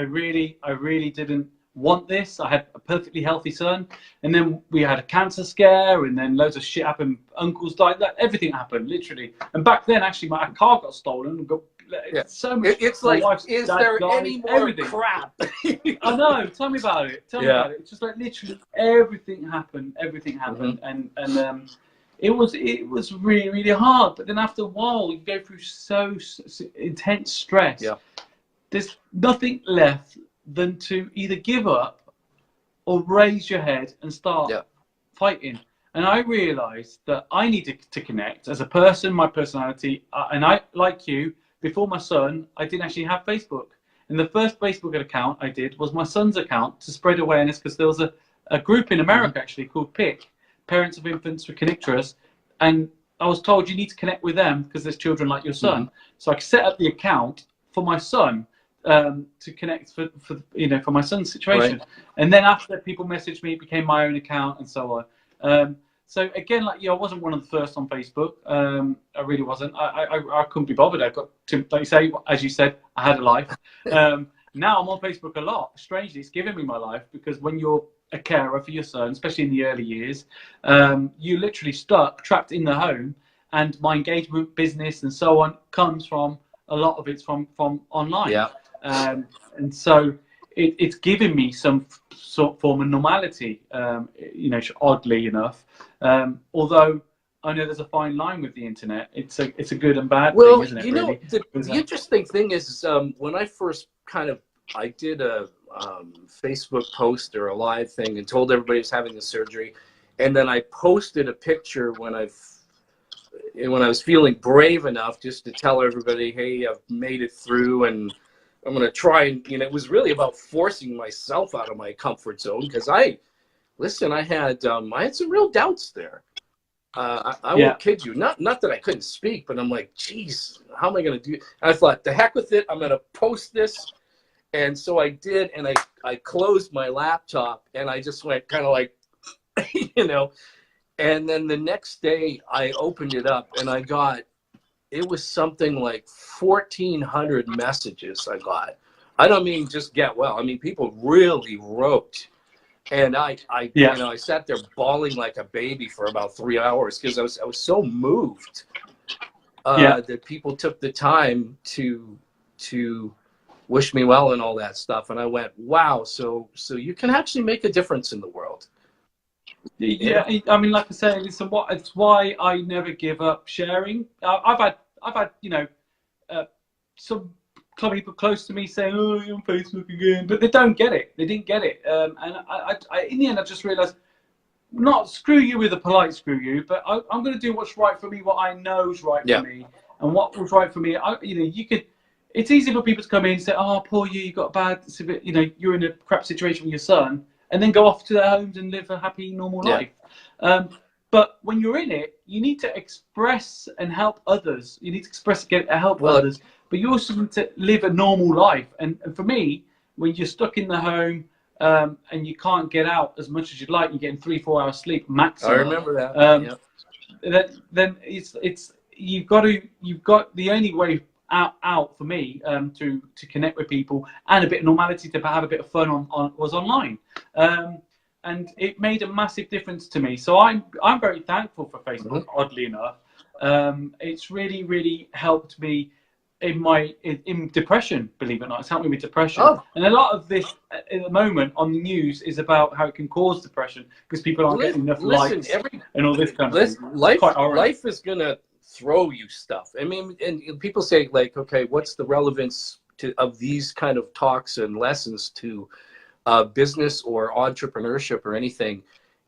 S2: really didn't want this. I had a perfectly healthy son, and then we had a cancer scare, and then loads of shit happened. Uncles died. Everything happened, literally. And back then, actually, my car got stolen. So much.
S3: It's like, is there any more crap?
S2: I know. Tell me about it. Tell me about it. It's just like literally everything happened. Everything happened, and it was really hard. But then after a while, you go through so intense stress. Yeah. There's nothing left than to either give up or raise your head and start fighting. And I realized that I needed to connect as a person, my personality, and I, like you, before my son, I didn't actually have Facebook. And the first Facebook account I did was my son's account to spread awareness, because there was a group in America actually called PIC, Parents of Infants with Kernicterus. And I was told you need to connect with them because there's children like your son. So I set up the account for my son to connect for my son's situation. Right. And then after people messaged me, it became my own account and so on. So again, like I wasn't one of the first on Facebook. I really wasn't. I couldn't be bothered. I got to, like you say, as you said, I had a life. Now I'm on Facebook a lot. Strangely, it's given me my life, because when you're a carer for your son, especially in the early years, you're literally trapped in the home, and my engagement, business, and so on comes from a lot of it's from online. Yeah. And so it's given me some sort of form of normality, oddly enough. Although I know there's a fine line with the internet. It's a good and bad thing, isn't it? Well,
S3: the interesting thing is when I first I did a Facebook post or a live thing and told everybody I was having the surgery, and then I posted a picture when I was feeling brave enough just to tell everybody, hey, I've made it through, and I'm going to try. And it was really about forcing myself out of my comfort zone, because I had some real doubts there. I won't kid you. Not that I couldn't speak, but I'm like, geez, how am I going to do it? And I thought, the heck with it. I'm going to post this. And so I did, and I closed my laptop, and I just went kind of like, and then the next day I opened it up, and it was something like 1,400 messages I got. I don't mean just get well. I mean, people really wrote. And I sat there bawling like a baby for about 3 hours, because I was so moved that people took the time to wish me well and all that stuff. And I went, wow, so you can actually make a difference in the world.
S2: Yeah, I mean, like I say, it's why I never give up sharing. I've had some people close to me saying, "Oh, you're on Facebook again," but they don't get it. They didn't get it, and I in the end, I just realised, not screw you with a polite screw you, but I'm going to do what's right for me, what I know is right for me, and what was right for me. It's easy for people to come in and say, "Oh, poor you got bad. You're in a crap situation with your son," and then go off to their homes and live a happy, normal life. But when you're in it, you need to express and help others. You need to express and help others. But you also need to live a normal life. And for me, when you're stuck in the home and you can't get out as much as you'd like, you're getting 3-4 hours sleep maximum.
S3: I remember that.
S2: Then you've got the only way out for me to connect with people and a bit of normality, to have a bit of fun was online. And it made a massive difference to me. So I'm very thankful for Facebook, oddly enough. It's really, really helped me in depression, believe it or not. It's helped me with depression.
S3: Oh.
S2: And a lot of this at the moment on the news is about how it can cause depression because people aren't getting enough likes and all this kind of thing.
S3: Life is gonna throw you stuff. I mean, and people say like, okay, what's the relevance of these kind of talks and lessons to business or entrepreneurship or anything?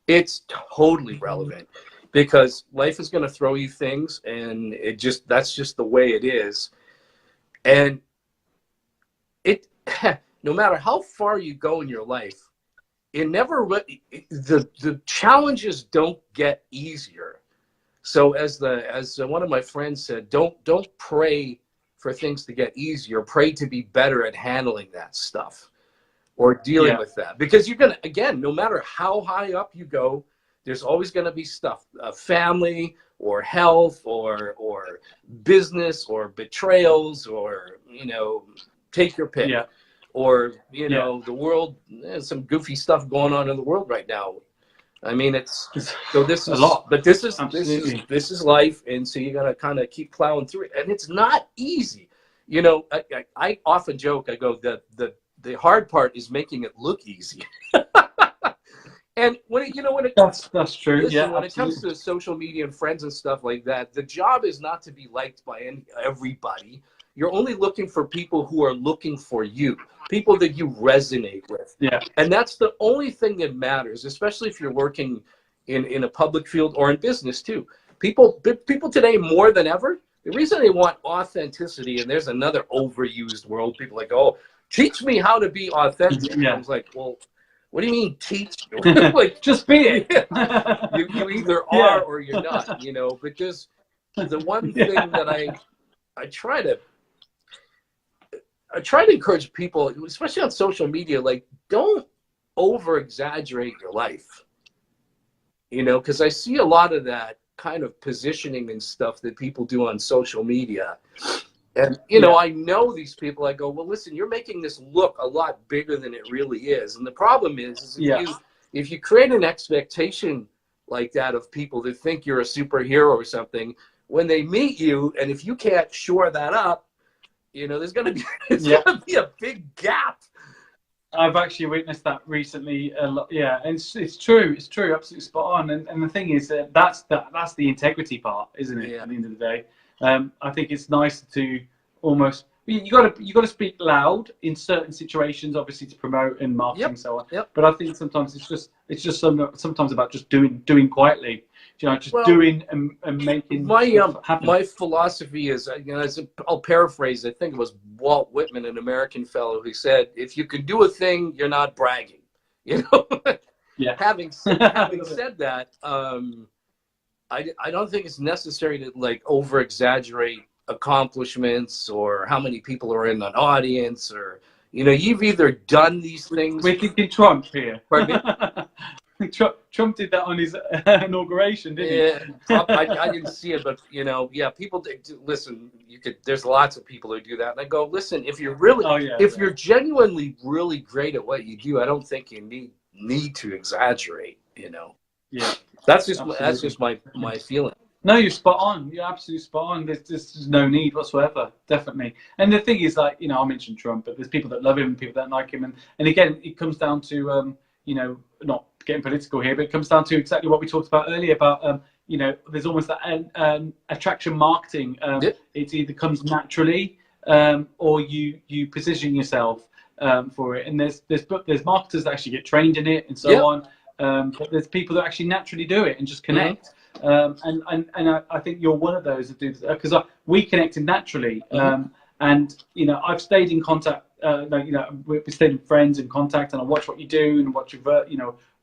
S3: It's totally relevant because life is going to throw you things, and that's just the way it is. And no matter how far you go in your life, the challenges don't get easier. So as one of my friends said, don't pray for things to get easier. Pray to be better at handling that stuff or dealing with that, because you're gonna, again, no matter how high up you go, there's always going to be stuff, family or health or business or betrayals or, take your pick. Or, the world, there's some goofy stuff going on in the world right now. I mean, this is a lot, but this is life. And so you got to kind of keep plowing through it. And it's not easy. I often joke, I go, the hard part is making it look easy. And
S2: that's true.
S3: Listen, when it comes to social media and friends and stuff like that, the job is not to be liked by everybody. You're only looking for people who are looking for you, people that you resonate with.
S2: Yeah.
S3: And that's the only thing that matters, especially if you're working in a public field or in business too. People today more than ever, the reason they want authenticity, and there's another overused word, people like, oh, teach me how to be authentic.
S2: Yeah.
S3: I was like, well, what do you mean teach? Like,
S2: just be it.
S3: You either are or you're not, but just the one thing that I try to encourage people, especially on social media, like, don't over exaggerate your life, because I see a lot of that kind of positioning and stuff that people do on social media. And, I know these people, I go, well, listen, you're making this look a lot bigger than it really is. And the problem is if you create an expectation like that of people that think you're a superhero or something, when they meet you, and if you can't shore that up, there's going to be a big gap.
S2: I've actually witnessed that recently a lot. Yeah, and it's true. It's true. Absolutely spot on. And the thing is that that's the integrity part, isn't it?
S3: Yeah.
S2: At the end of the day, I think it's nice to almost you got to speak loud in certain situations, obviously to promote and marketing and so on.
S3: Yep.
S2: But I think sometimes it's just sometimes about just doing quietly. Doing and making happen.
S3: My philosophy is, I'll paraphrase. I think it was Walt Whitman, an American fellow, who said, "If you can do a thing, you're not bragging."
S2: Yeah.
S3: Having said that, I don't think it's necessary to like over exaggerate accomplishments or how many people are in an audience, or you've either done these things.
S2: We're thinking Trump here.
S3: Pardon me?
S2: Trump did that on his inauguration, didn't
S3: he? I didn't see it, but people listen. There's lots of people who do that, and I go, listen, if you're really, you're genuinely really great at what you do, I don't think you need to exaggerate.
S2: Yeah,
S3: that's just my feeling.
S2: No, you're spot on. You're absolutely spot on. There's no need whatsoever, definitely. And the thing is, like, I mentioned Trump, but there's people that love him and people that like him, and again, it comes down to not getting political here, but it comes down to exactly what we talked about earlier about there's almost that attraction marketing. It either comes naturally or you position yourself for it, and there's marketers that actually get trained in it and so on, but there's people that actually naturally do it and just connect. And I think you're one of those that do, because we connected naturally, and I've stayed in contact. We stayed in friends in contact, and I watch what you do and watch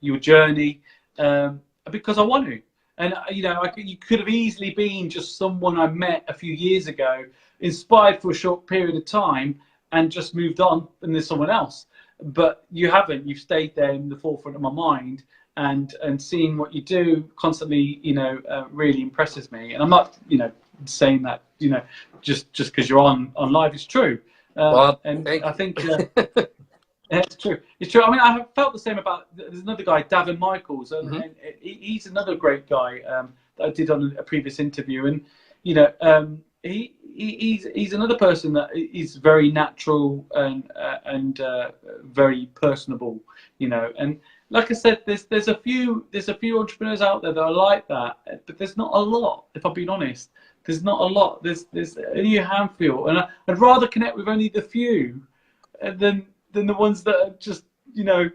S2: your journey because I want to. And you could have easily been just someone I met a few years ago, inspired for a short period of time, and just moved on, and there's someone else. But you haven't. You've stayed there in the forefront of my mind, and seeing what you do constantly, really impresses me. And I'm not, saying that, just because you're on live. It's true. And I think it's true. It's true. I mean, I have felt the same about. There's another guy, Davin Michaels, and he's another great guy that I did on a previous interview. And he's another person that is very natural and very personable, you know. And like I said, there's a few entrepreneurs out there that are like that, but there's not a lot. If I'm being honest, there's not a lot. There's only a handful, and I'd rather connect with only the few than the ones that are just, you know,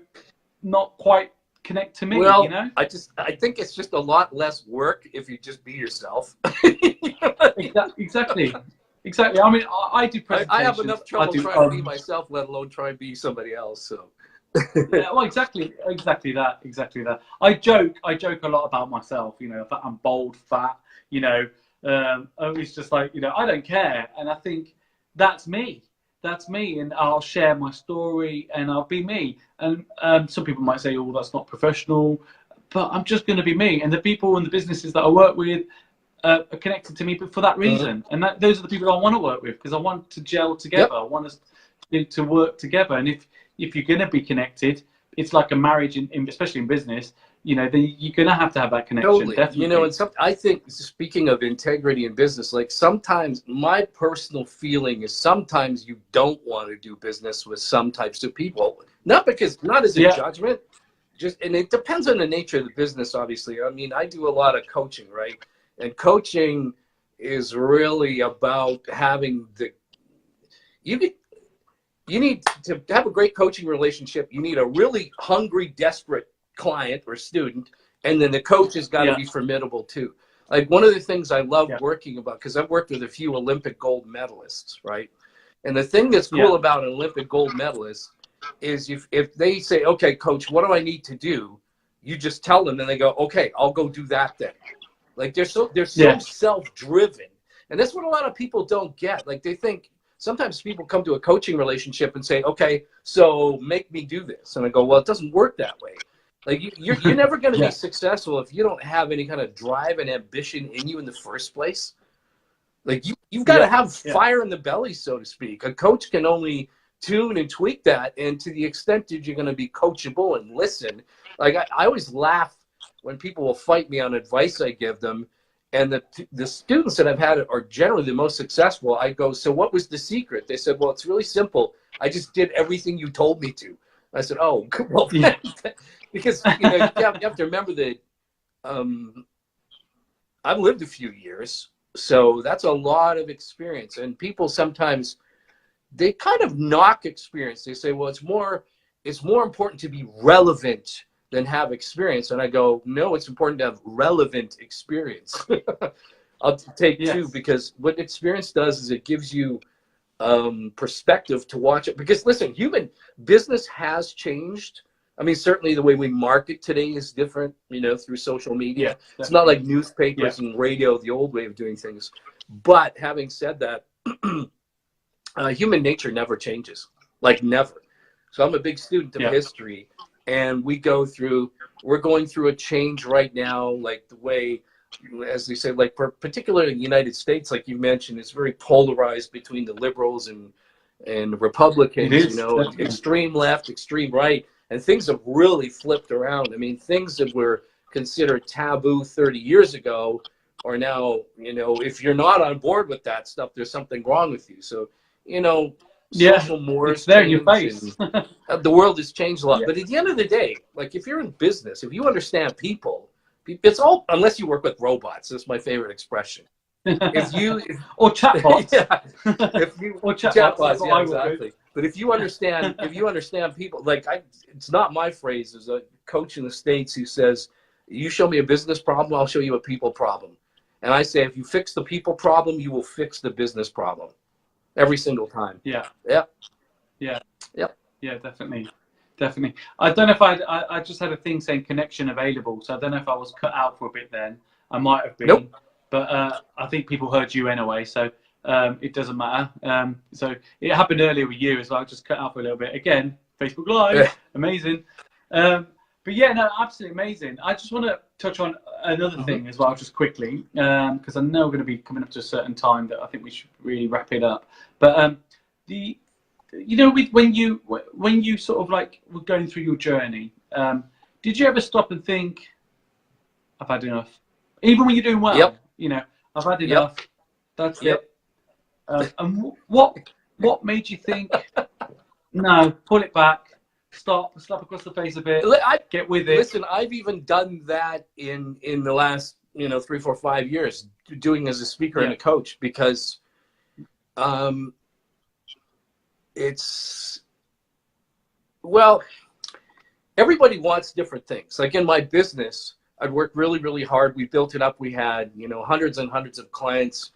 S2: not quite connect to me.
S3: Well,
S2: you know,
S3: I think it's just a lot less work if you just be yourself.
S2: Exactly. I mean, I do presentations.
S3: I have enough trouble trying to be myself, let alone try and be somebody else. So.
S2: Yeah, well, exactly that. I joke a lot about myself. You know, that I'm bold, fat. You know, it's just like, you know, I don't care, and I think that's me. That's me, and I'll share my story, and I'll be me. And some people might say, "Oh, that's not professional," but I'm just going to be me. And the people and the businesses that I work with are connected to me, but for that reason. And those are the people I want to work with, because I want to gel together. I want us to work together. And if you're going to be connected, it's like a marriage, especially in business. You know, then you're going to have that connection.
S3: Totally.
S2: Definitely.
S3: You know, and I think, speaking of integrity in business, like sometimes my personal feeling is sometimes you don't want to do business with some types of people, not as a judgment, and it depends on the nature of the business, obviously. I mean, I do a lot of coaching, right? And coaching is really about having you need to have a great coaching relationship. You need a really hungry, desperate client or student, and then the coach has got to be formidable too. Like, one of the things I love working about, because I've worked with a few Olympic gold medalists, right? And the thing that's cool about an Olympic gold medalist is if they say, "Okay, coach, what do I need to do?" You just tell them, and they go, "Okay, I'll go do that then." Like, they're so self-driven, and that's what a lot of people don't get. Like, they think sometimes people come to a coaching relationship and say, "Okay, so make me do this," and I go, "Well, it doesn't work that way." Like, you're never going to be successful if you don't have any kind of drive and ambition in you in the first place. Like, you've got to have fire in the belly, so to speak. A coach can only tune and tweak that, and to the extent that you're going to be coachable and listen. Like, I always laugh when people will fight me on advice I give them, and the students that I've had are generally the most successful. I go, "So what was the secret?" They said, "Well, it's really simple. I just did everything you told me to." I said, "Oh, well," because you know, you have to remember that I've lived a few years, so that's a lot of experience. And people sometimes, they kind of knock experience. They say, "Well, it's more important to be relevant than have experience." And I go, "No, it's important to have relevant experience." I'll take two, because what experience does is it gives you perspective to watch it. Because listen, human business has changed. I mean, certainly the way we market today is different, you know, through social media. It's not like newspapers and radio, the old way of doing things. But having said that, human nature never changes, like never. So I'm a big student of history, and we're going through a change right now, like the way, as they say, like particularly in the United States, like you mentioned, it's very polarized between the liberals and Republicans, you know, extreme left, extreme right, and things have really flipped around. I mean, things that were considered taboo 30 years ago are now, you know, if you're not on board with that stuff, there's something wrong with you. So, you know, social mores,
S2: it's there in your face.
S3: The world has changed a lot. But at the end of the day, like, if you're in business, if you understand people, it's all, unless you work with robots. That's my favorite expression.
S2: Or chatbots.
S3: Or chatbots, yeah, exactly. But if you understand people, like it's not my phrase. There's a coach in the States who says, "You show me a business problem, I'll show you a people problem." And I say, if you fix the people problem, you will fix the business problem every single time.
S2: Yeah, definitely. I don't know if I just had a thing saying connection available, so I don't know if I was cut out for a bit then. I might have been.
S3: Nope.
S2: But I think people heard you anyway, so it doesn't matter. So it happened earlier with you as well. I just cut out for a little bit. Again, Facebook Live, amazing. But yeah, no, absolutely amazing. I just want to touch on another thing as well, just quickly, because I know we're going to be coming up to a certain time that I think we should really wrap it up. But you know, when you sort of like were going through your journey, did you ever stop and think, "I've had enough"? Even when you're doing well, you know, "I've had enough. That's it. And what made you think, no, pull it back, stop, slap across the face a bit, get with it?
S3: Listen, I've even done that in the last 3, 4, 5 years, doing as a speaker and a coach, because it's, well, everybody wants different things. Like in my business, I'd worked really, really hard. We built it up. We had, hundreds and hundreds of clients.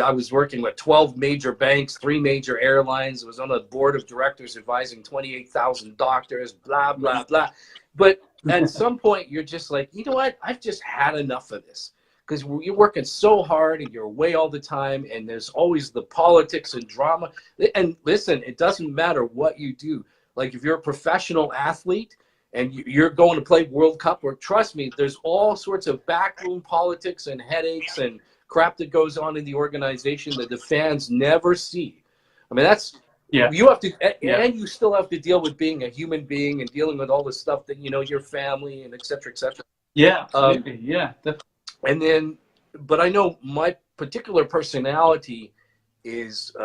S3: I was working with 12 major banks, 3 major airlines. I was on the board of directors advising 28,000 doctors, blah, blah, blah. But at some point, you're just like, you know what? I've just had enough of this, because you're working so hard and you're away all the time, and there's always the politics and drama. And listen, it doesn't matter what you do. Like if you're a professional athlete and you're going to play World Cup, or trust me, there's all sorts of backroom politics and headaches and crap that goes on in the organization that the fans never see. I mean, that's, you have to, and you still have to deal with being a human being and dealing with all the stuff that, your family and et cetera, et cetera.
S2: Yeah, absolutely. Definitely.
S3: And then, but I know my particular personality is,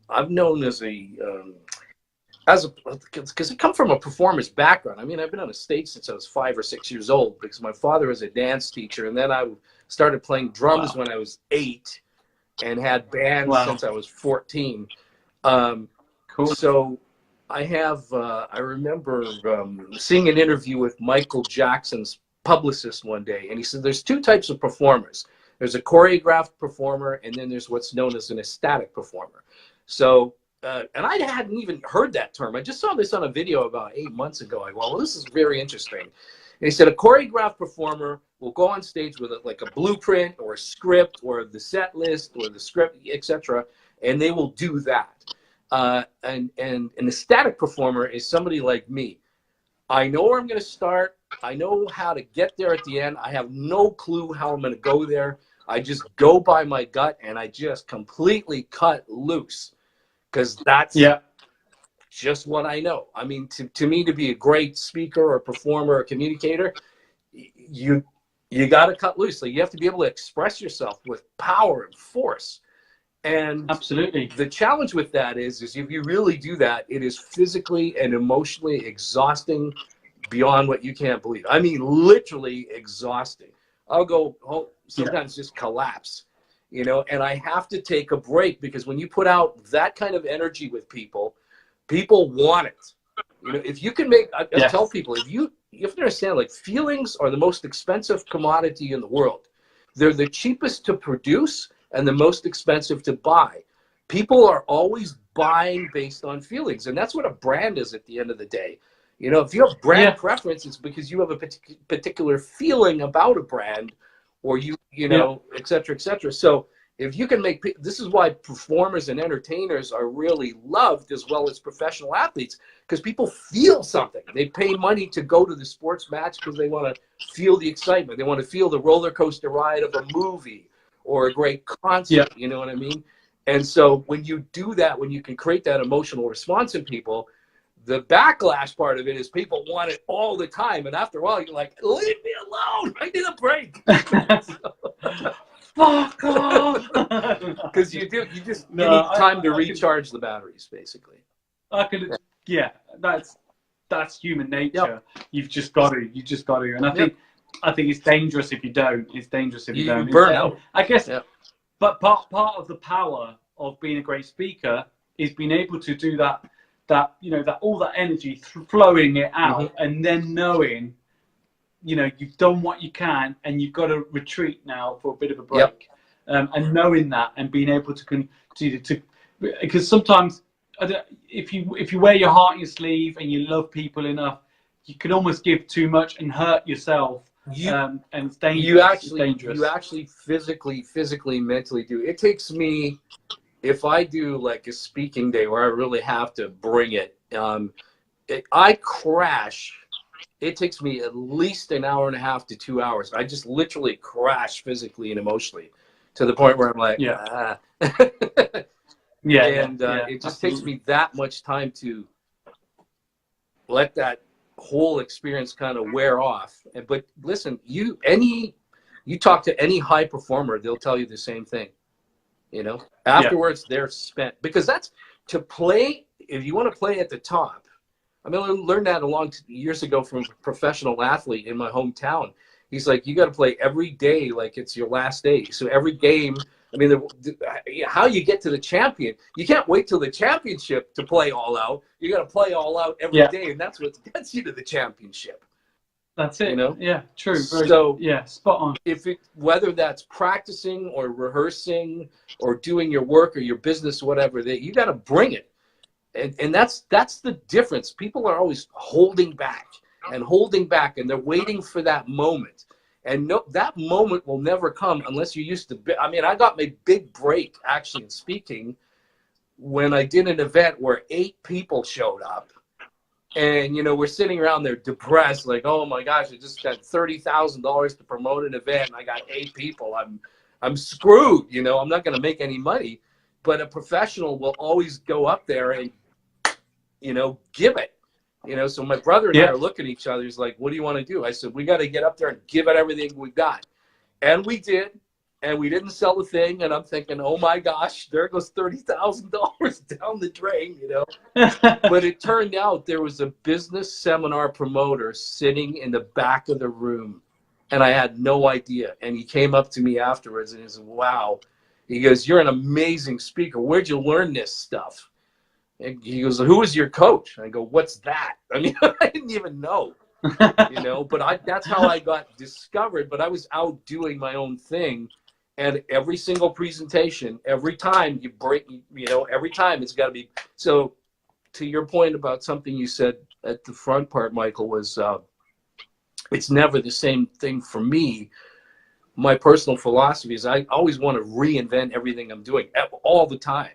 S3: I'm known as because I come from a performer's background. I mean, I've been on a stage since I was 5 or 6 years old, because my father was a dance teacher, and then I started playing drums when I was 8, and had bands since I was 14.
S2: Cool.
S3: So I have, I remember seeing an interview with Michael Jackson's publicist one day, and he said there's 2 types of performers. There's a choreographed performer, and then there's what's known as an ecstatic performer. So, and I hadn't even heard that term. I just saw this on a video about 8 months ago. I go, well, this is very interesting. And he said a choreographed performer will go on stage with like a blueprint or a script or the set list or the script, etc., and they will do that. And an ecstatic performer is somebody like me. I know where I'm going to start. I know how to get there at the end. I have no clue how I'm going to go there. I just go by my gut, and I just completely cut loose, because that's just what I know. I mean, to me, to be a great speaker or performer or communicator, you got to cut loose. Like, you have to be able to express yourself with power and force. And
S2: absolutely,
S3: the challenge with that is if you really do that, it is physically and emotionally exhausting beyond what you can't believe. I mean, literally exhausting. I'll go home, sometimes just collapse, and I have to take a break, because when you put out that kind of energy with people, people want it. If you can make, I tell people, you have to understand, like, feelings are the most expensive commodity in the world. They're the cheapest to produce and the most expensive to buy. People are always buying based on feelings, and that's what a brand is at the end of the day. If you have brand preference, it's because you have a particular feeling about a brand, or et cetera, et cetera. So if you can make, this is why performers and entertainers are really loved as well as professional athletes, because people feel something. They pay money to go to the sports match because they want to feel the excitement. They want to feel the roller coaster ride of a movie or a great concert, you know what I mean? And so when you do that, when you can create that emotional response in people, the backlash part of it is people want it all the time. And after a while, you're like, leave me alone. I need a break.
S2: Fuck off.
S3: Because you need time to recharge the batteries, basically.
S2: That's human nature. You've just got to. And I think it's dangerous if you don't. It's dangerous if you don't.
S3: You burn out.
S2: I guess. But part of the power of being a great speaker is being able to do that all that energy, flowing it out, and then knowing, you've done what you can, and you've got to retreat now for a bit of a break. And knowing that, and being able to because sometimes, if you wear your heart on your sleeve and you love people enough, you can almost give too much and hurt yourself. And it's dangerous.
S3: You actually physically, mentally do. It takes me, if I do like a speaking day where I really have to bring it, I crash. It takes me at least an hour and a half to 2 hours. I just literally crash physically and emotionally, to the point where I'm like, it just takes me that much time to let that whole experience kind of wear off. But listen, you talk to any high performer, they'll tell you the same thing. You know, afterwards they're spent, because that's to play. If you want to play at the top, I mean, I learned that years ago from a professional athlete in my hometown. He's like, you got to play every day like it's your last day. So every game, I mean, how you get to the champion, you can't wait till the championship to play all out. You got to play all out every day, and that's what gets you to the championship.
S2: That's it.
S3: You know?
S2: Yeah, true.
S3: So
S2: yeah, spot on.
S3: Whether that's practicing or rehearsing or doing your work or your business, whatever, that you got to bring it. And that's the difference. People are always holding back, and they're waiting for that moment. And no, that moment will never come unless you're used to. I mean, I got my big break actually in speaking when I did an event where 8 people showed up, and you know, we're sitting around there depressed, like, oh my gosh, I just got $30,000 to promote an event, and I got 8 people. I'm screwed. You know, I'm not going to make any money. But a professional will always go up there and, you know, give it. You know, so my brother and I are looking at each other. He's like, what do you want to do? I said, we got to get up there and give it everything we got. And we did. And we didn't sell the thing. And I'm thinking, oh, my gosh, there goes $30,000 down the drain, you know. But it turned out there was a business seminar promoter sitting in the back of the room. And I had no idea. And he came up to me afterwards and he said, wow. He goes, you're an amazing speaker. Where'd you learn this stuff? And he goes, who was your coach? And I go, what's that? I mean, I didn't even know, you know, but that's how I got discovered. But I was out doing my own thing. And every single presentation, every time you break, you know, every time it's got to be. So to your point about something you said at the front part, Michael, was it's never the same thing for me. My personal philosophy is I always want to reinvent everything I'm doing all the time,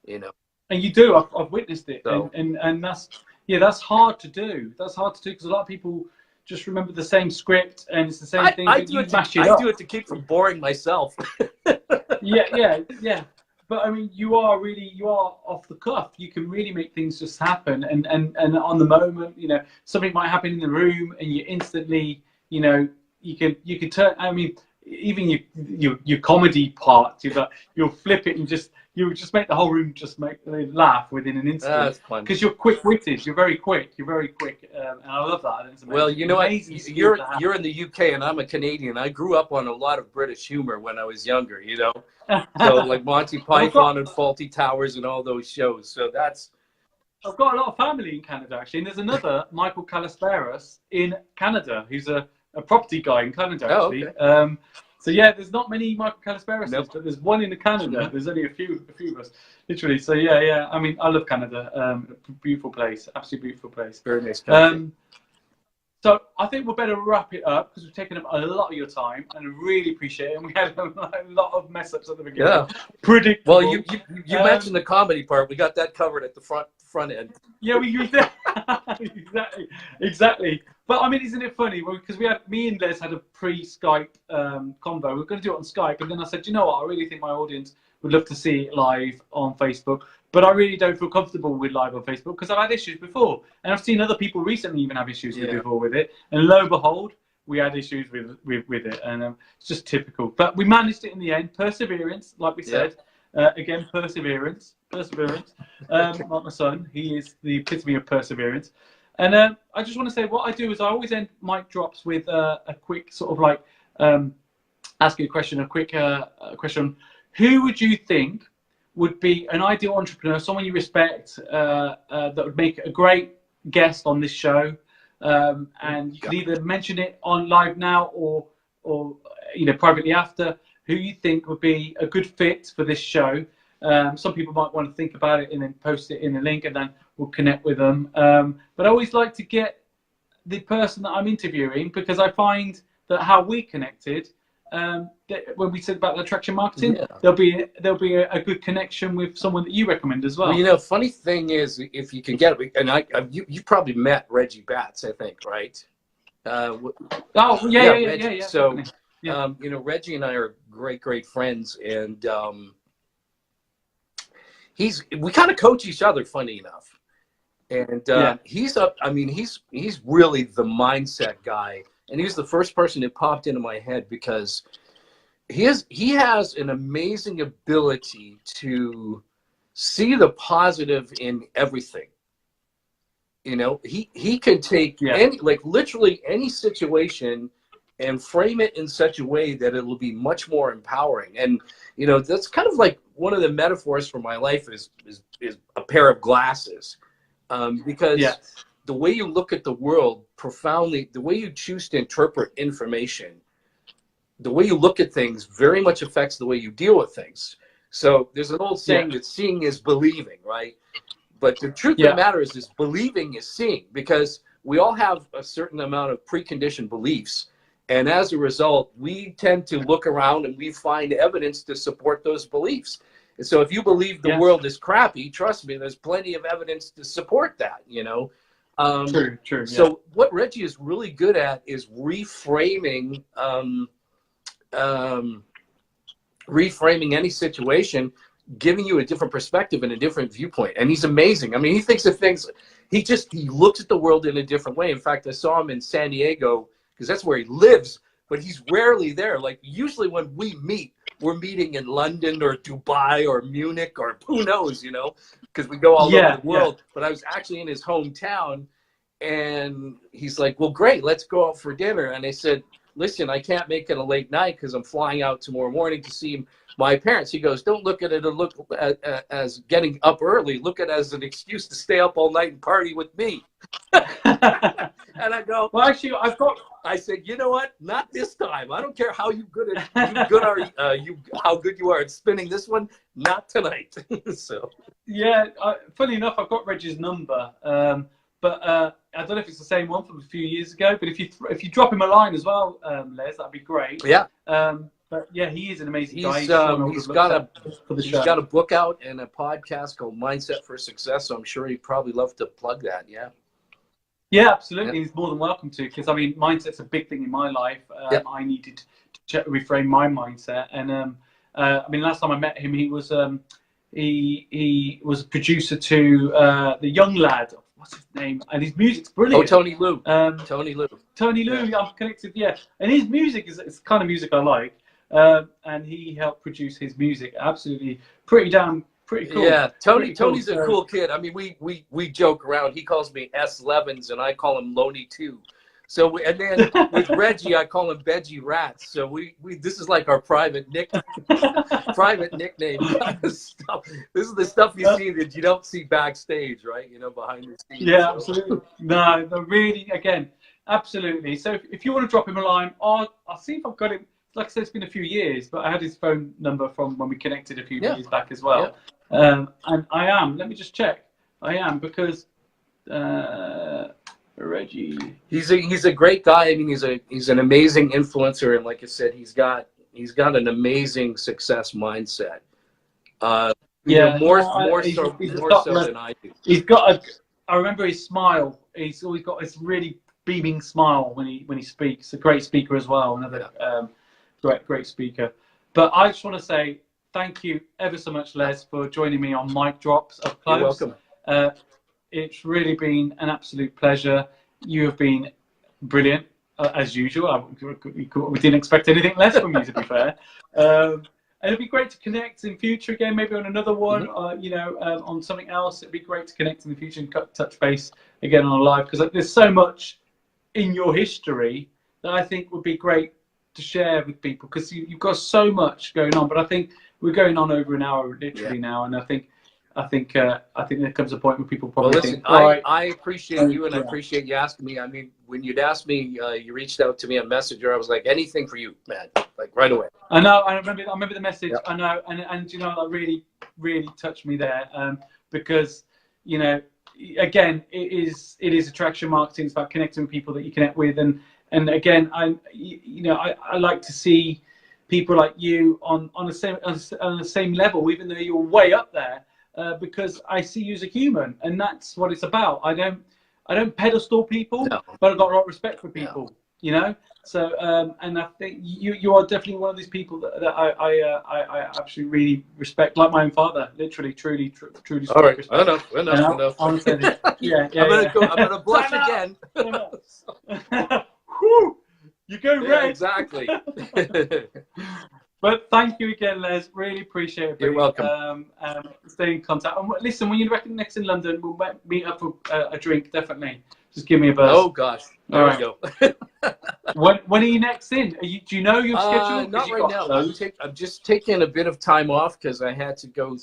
S3: you know.
S2: And you do. I've witnessed it,
S3: So,
S2: and that's hard to do. That's hard to do because a lot of people just remember the same script and it's the same thing.
S3: I do it to keep from boring myself.
S2: yeah. But I mean, you are off the cuff. You can really make things just happen, and on the moment, you know, something might happen in the room, and you instantly, you know, you can turn. I mean, even your comedy part, you'll flip it and you'll just make the whole room just laugh within an instant.
S3: That's fun.
S2: Because you're quick-witted. You're very quick. And I love that. It's amazing.
S3: Well, you know what? You're in the UK and I'm a Canadian. I grew up on a lot of British humor when I was younger. You know, so like Monty Python and Fawlty Towers and all those shows. So that's.
S2: I've got a lot of family in Canada actually, and there's another Michael Calasperas in Canada who's a property guy in Canada actually.
S3: Oh, okay.
S2: So yeah, there's not many Michael Calasperas, but there's one in Canada.
S3: Mm-hmm.
S2: There's only a few of us, literally. So yeah. I mean, I love Canada. Beautiful place, absolutely beautiful place.
S3: Very nice country.
S2: So I think we'll better wrap it up because we've taken up a lot of your time, and I really appreciate it. And we had a lot of mess ups at the beginning.
S3: Yeah.
S2: Predictable.
S3: Well, you mentioned the comedy part. We got that covered at the front end.
S2: Yeah, we used that. Exactly. But I mean, isn't it funny? Because me and Les had a pre-Skype convo. We were going to do it on Skype, and then I said, you know what? I really think my audience would love to see it live on Facebook, but I really don't feel comfortable with live on Facebook because I've had issues before, and I've seen other people recently even have issues before with it. And lo and behold, we had issues with it, and it's just typical. But we managed it in the end. Perseverance, like we said. Again, perseverance. Like my son, he is the epitome of perseverance. And I just want to say what I do is I always end mic drops with a quick sort of like ask you a question, a quick question. Who would you think would be an ideal entrepreneur, someone you respect, that would make a great guest on this show? And you can either mention it on live now or you know, privately after. Who you think would be a good fit for this show? Some people might want to think about it and then post it in the link, and then we'll connect with them. But I always like to get the person that I'm interviewing, because I find that how we connected, that when we said about the attraction marketing, there'll be a good connection with someone that you recommend as well.
S3: Well, you know, funny thing is, if you can get it, and you probably met Reggie Batts, I think, right?
S2: Yeah.
S3: So. Yeah. You know, Reggie and I are great friends, and we kind of coach each other, funny enough. And he's really the mindset guy, and he was the first person that popped into my head because he has an amazing ability to see the positive in everything. You know, he can take any, like literally any situation and frame it in such a way that it will be much more empowering. And, you know, that's kind of like one of the metaphors for my life is a pair of glasses. Because the way you look at the world profoundly, the way you choose to interpret information, the way you look at things very much affects the way you deal with things. So there's an old saying that seeing is believing, right? But the truth of the matter is believing is seeing, because we all have a certain amount of preconditioned beliefs. And as a result, we tend to look around and we find evidence to support those beliefs. And so if you believe the world is crappy, trust me, there's plenty of evidence to support that, you know?
S2: True.
S3: So what Reggie is really good at is reframing, reframing any situation, giving you a different perspective and a different viewpoint. And he's amazing. I mean, he thinks of things, he looks at the world in a different way. In fact, I saw him in San Diego, because that's where he lives, but he's rarely there. Like usually when we meet, we're meeting in London or Dubai or Munich or who knows, you know, because we go all over the world. But I was actually in his hometown, and he's like, well, great, let's go out for dinner. And I said, listen, I can't make it a late night because I'm flying out tomorrow morning to see my parents. He goes, don't look at it as getting up early. Look at it as an excuse to stay up all night and party with me. And I go,
S2: well, actually,
S3: I said, you know what? Not this time. I don't care how how good you are at spinning this one. Not tonight. So.
S2: Yeah, funny enough, I've got Reggie's number, but I don't know if it's the same one from a few years ago. But if you drop him a line as well, Les, that'd be great.
S3: Yeah.
S2: But yeah, he is an amazing guy.
S3: He's got a book out and a podcast called Mindset for Success. So I'm sure he'd probably love to plug that. Yeah.
S2: Yeah, absolutely. He's more than welcome to, because I mean, mindset's a big thing in my life. I needed to reframe my mindset, and I mean, last time I met him, he was he was a producer to the Young Lad. What's his name? And his music's brilliant.
S3: Oh, Tony Liu. Tony Liu.
S2: Tony Liu. Yeah. I'm connected. Yeah, and his music is the kind of music I like. And he helped produce his music. Absolutely, pretty cool.
S3: Yeah, Tony's a cool kid. I mean, we joke around. He calls me S. Levens, and I call him Loney 2. So, and then with Reggie, I call him Veggie Rats. So this is like our private nickname. This is the stuff you see that you don't see backstage, right? You know, behind the scenes.
S2: Yeah, absolutely. No, really, again, absolutely. So if you want to drop him a line, I'll see if I've got him. Like I said, it's been a few years, but I had his phone number from when we connected a few years back as well. Yeah. And I am. Let me just check. I am, because Reggie.
S3: He's a great guy. I mean, he's an amazing influencer, and like I said, he's got an amazing success mindset. More so than I do.
S2: He's got I remember his smile. He's always got this really beaming smile when he speaks. A great speaker as well. Another great speaker. But I just want to say thank you ever so much, Les, for joining me on Mic Drops Up Close.
S3: You're welcome.
S2: It's really been an absolute pleasure. You have been brilliant, as usual. We didn't expect anything less from you, to be fair. And it'd be great to connect in future again, maybe on another one, on something else. It'd be great to connect in the future and touch base again on a live, because there's so much in your history that I think would be great to share with people, because you've got so much going on. But I think we're going on over an hour literally now, and I think there comes a point where people probably think.
S3: I appreciate you, and I appreciate you asking me. I mean, when you'd asked me, you reached out to me on Messenger. I was like, anything for you, man, like right away.
S2: I know. I remember the message. Yep. I know, and you know, that really touched me there, because you know, again, it is attraction marketing. It's about connecting with people that you connect with, and again, I like to see people like you on the same level, even though you're way up there. Because I see you as a human, and that's what it's about. I don't pedestal people, but I've got a lot of respect for people. You know, so and I think you are definitely one of these people that I absolutely really respect, like my own father, literally, truly.
S3: All right, enough.
S2: Honestly, I'm
S3: gonna blush again.
S2: Whew, you go red.
S3: Exactly.
S2: But thank you again, Les. Really appreciate it.
S3: You're welcome.
S2: Stay in contact. And listen, when you're next in London, we'll meet up for a drink, definitely. Just give me a buzz.
S3: Oh, gosh. There
S2: All
S3: we
S2: right.
S3: go.
S2: When are you next in? Do you know your schedule?
S3: Not right now. I'm just taking a bit of time off because I had to go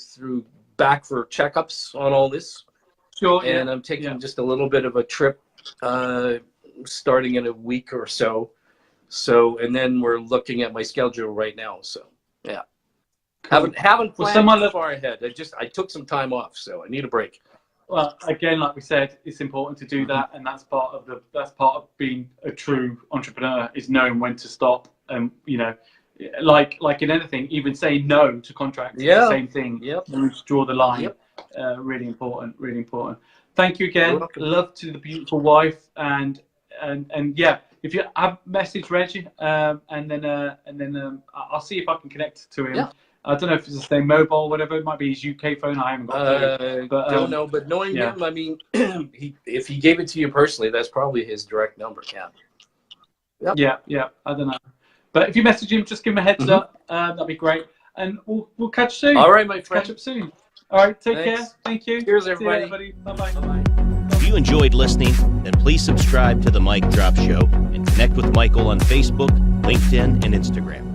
S3: back for checkups on all this.
S2: Sure.
S3: And I'm taking just a little bit of a trip starting in a week or so. And then we're looking at my schedule right now. So, yeah.
S2: Cool.
S3: Haven't planned too far ahead. I took some time off, so I need a break.
S2: Well, again, like we said, it's important to do that, and that's part of being a true entrepreneur, is knowing when to stop. And like in anything, even saying no to contracts, the same thing.
S3: Yep.
S2: You draw the line.
S3: Yep.
S2: Really important. Really important. Thank you again.
S3: Love
S2: to the beautiful wife, and yeah, if you have message Reggie, and then I'll see if I can connect to him.
S3: Yeah.
S2: I don't know if it's the same mobile or whatever. It might be his UK phone. I haven't got it.
S3: Don't know, but knowing him, I mean, if he gave it to you personally, that's probably his direct number. Yeah.
S2: Yeah. I don't know. But if you message him, just give him a heads up. That'd be great. And we'll catch soon.
S3: All right, my friend.
S2: Catch up soon. All right. Take
S3: Thanks.
S2: care. Thank you.
S3: Cheers, everybody.
S2: See you, everybody. Bye-bye.
S3: Bye-bye.
S1: If you enjoyed listening, then please subscribe to The Mic Drop Show and connect with Michael on Facebook, LinkedIn, and Instagram.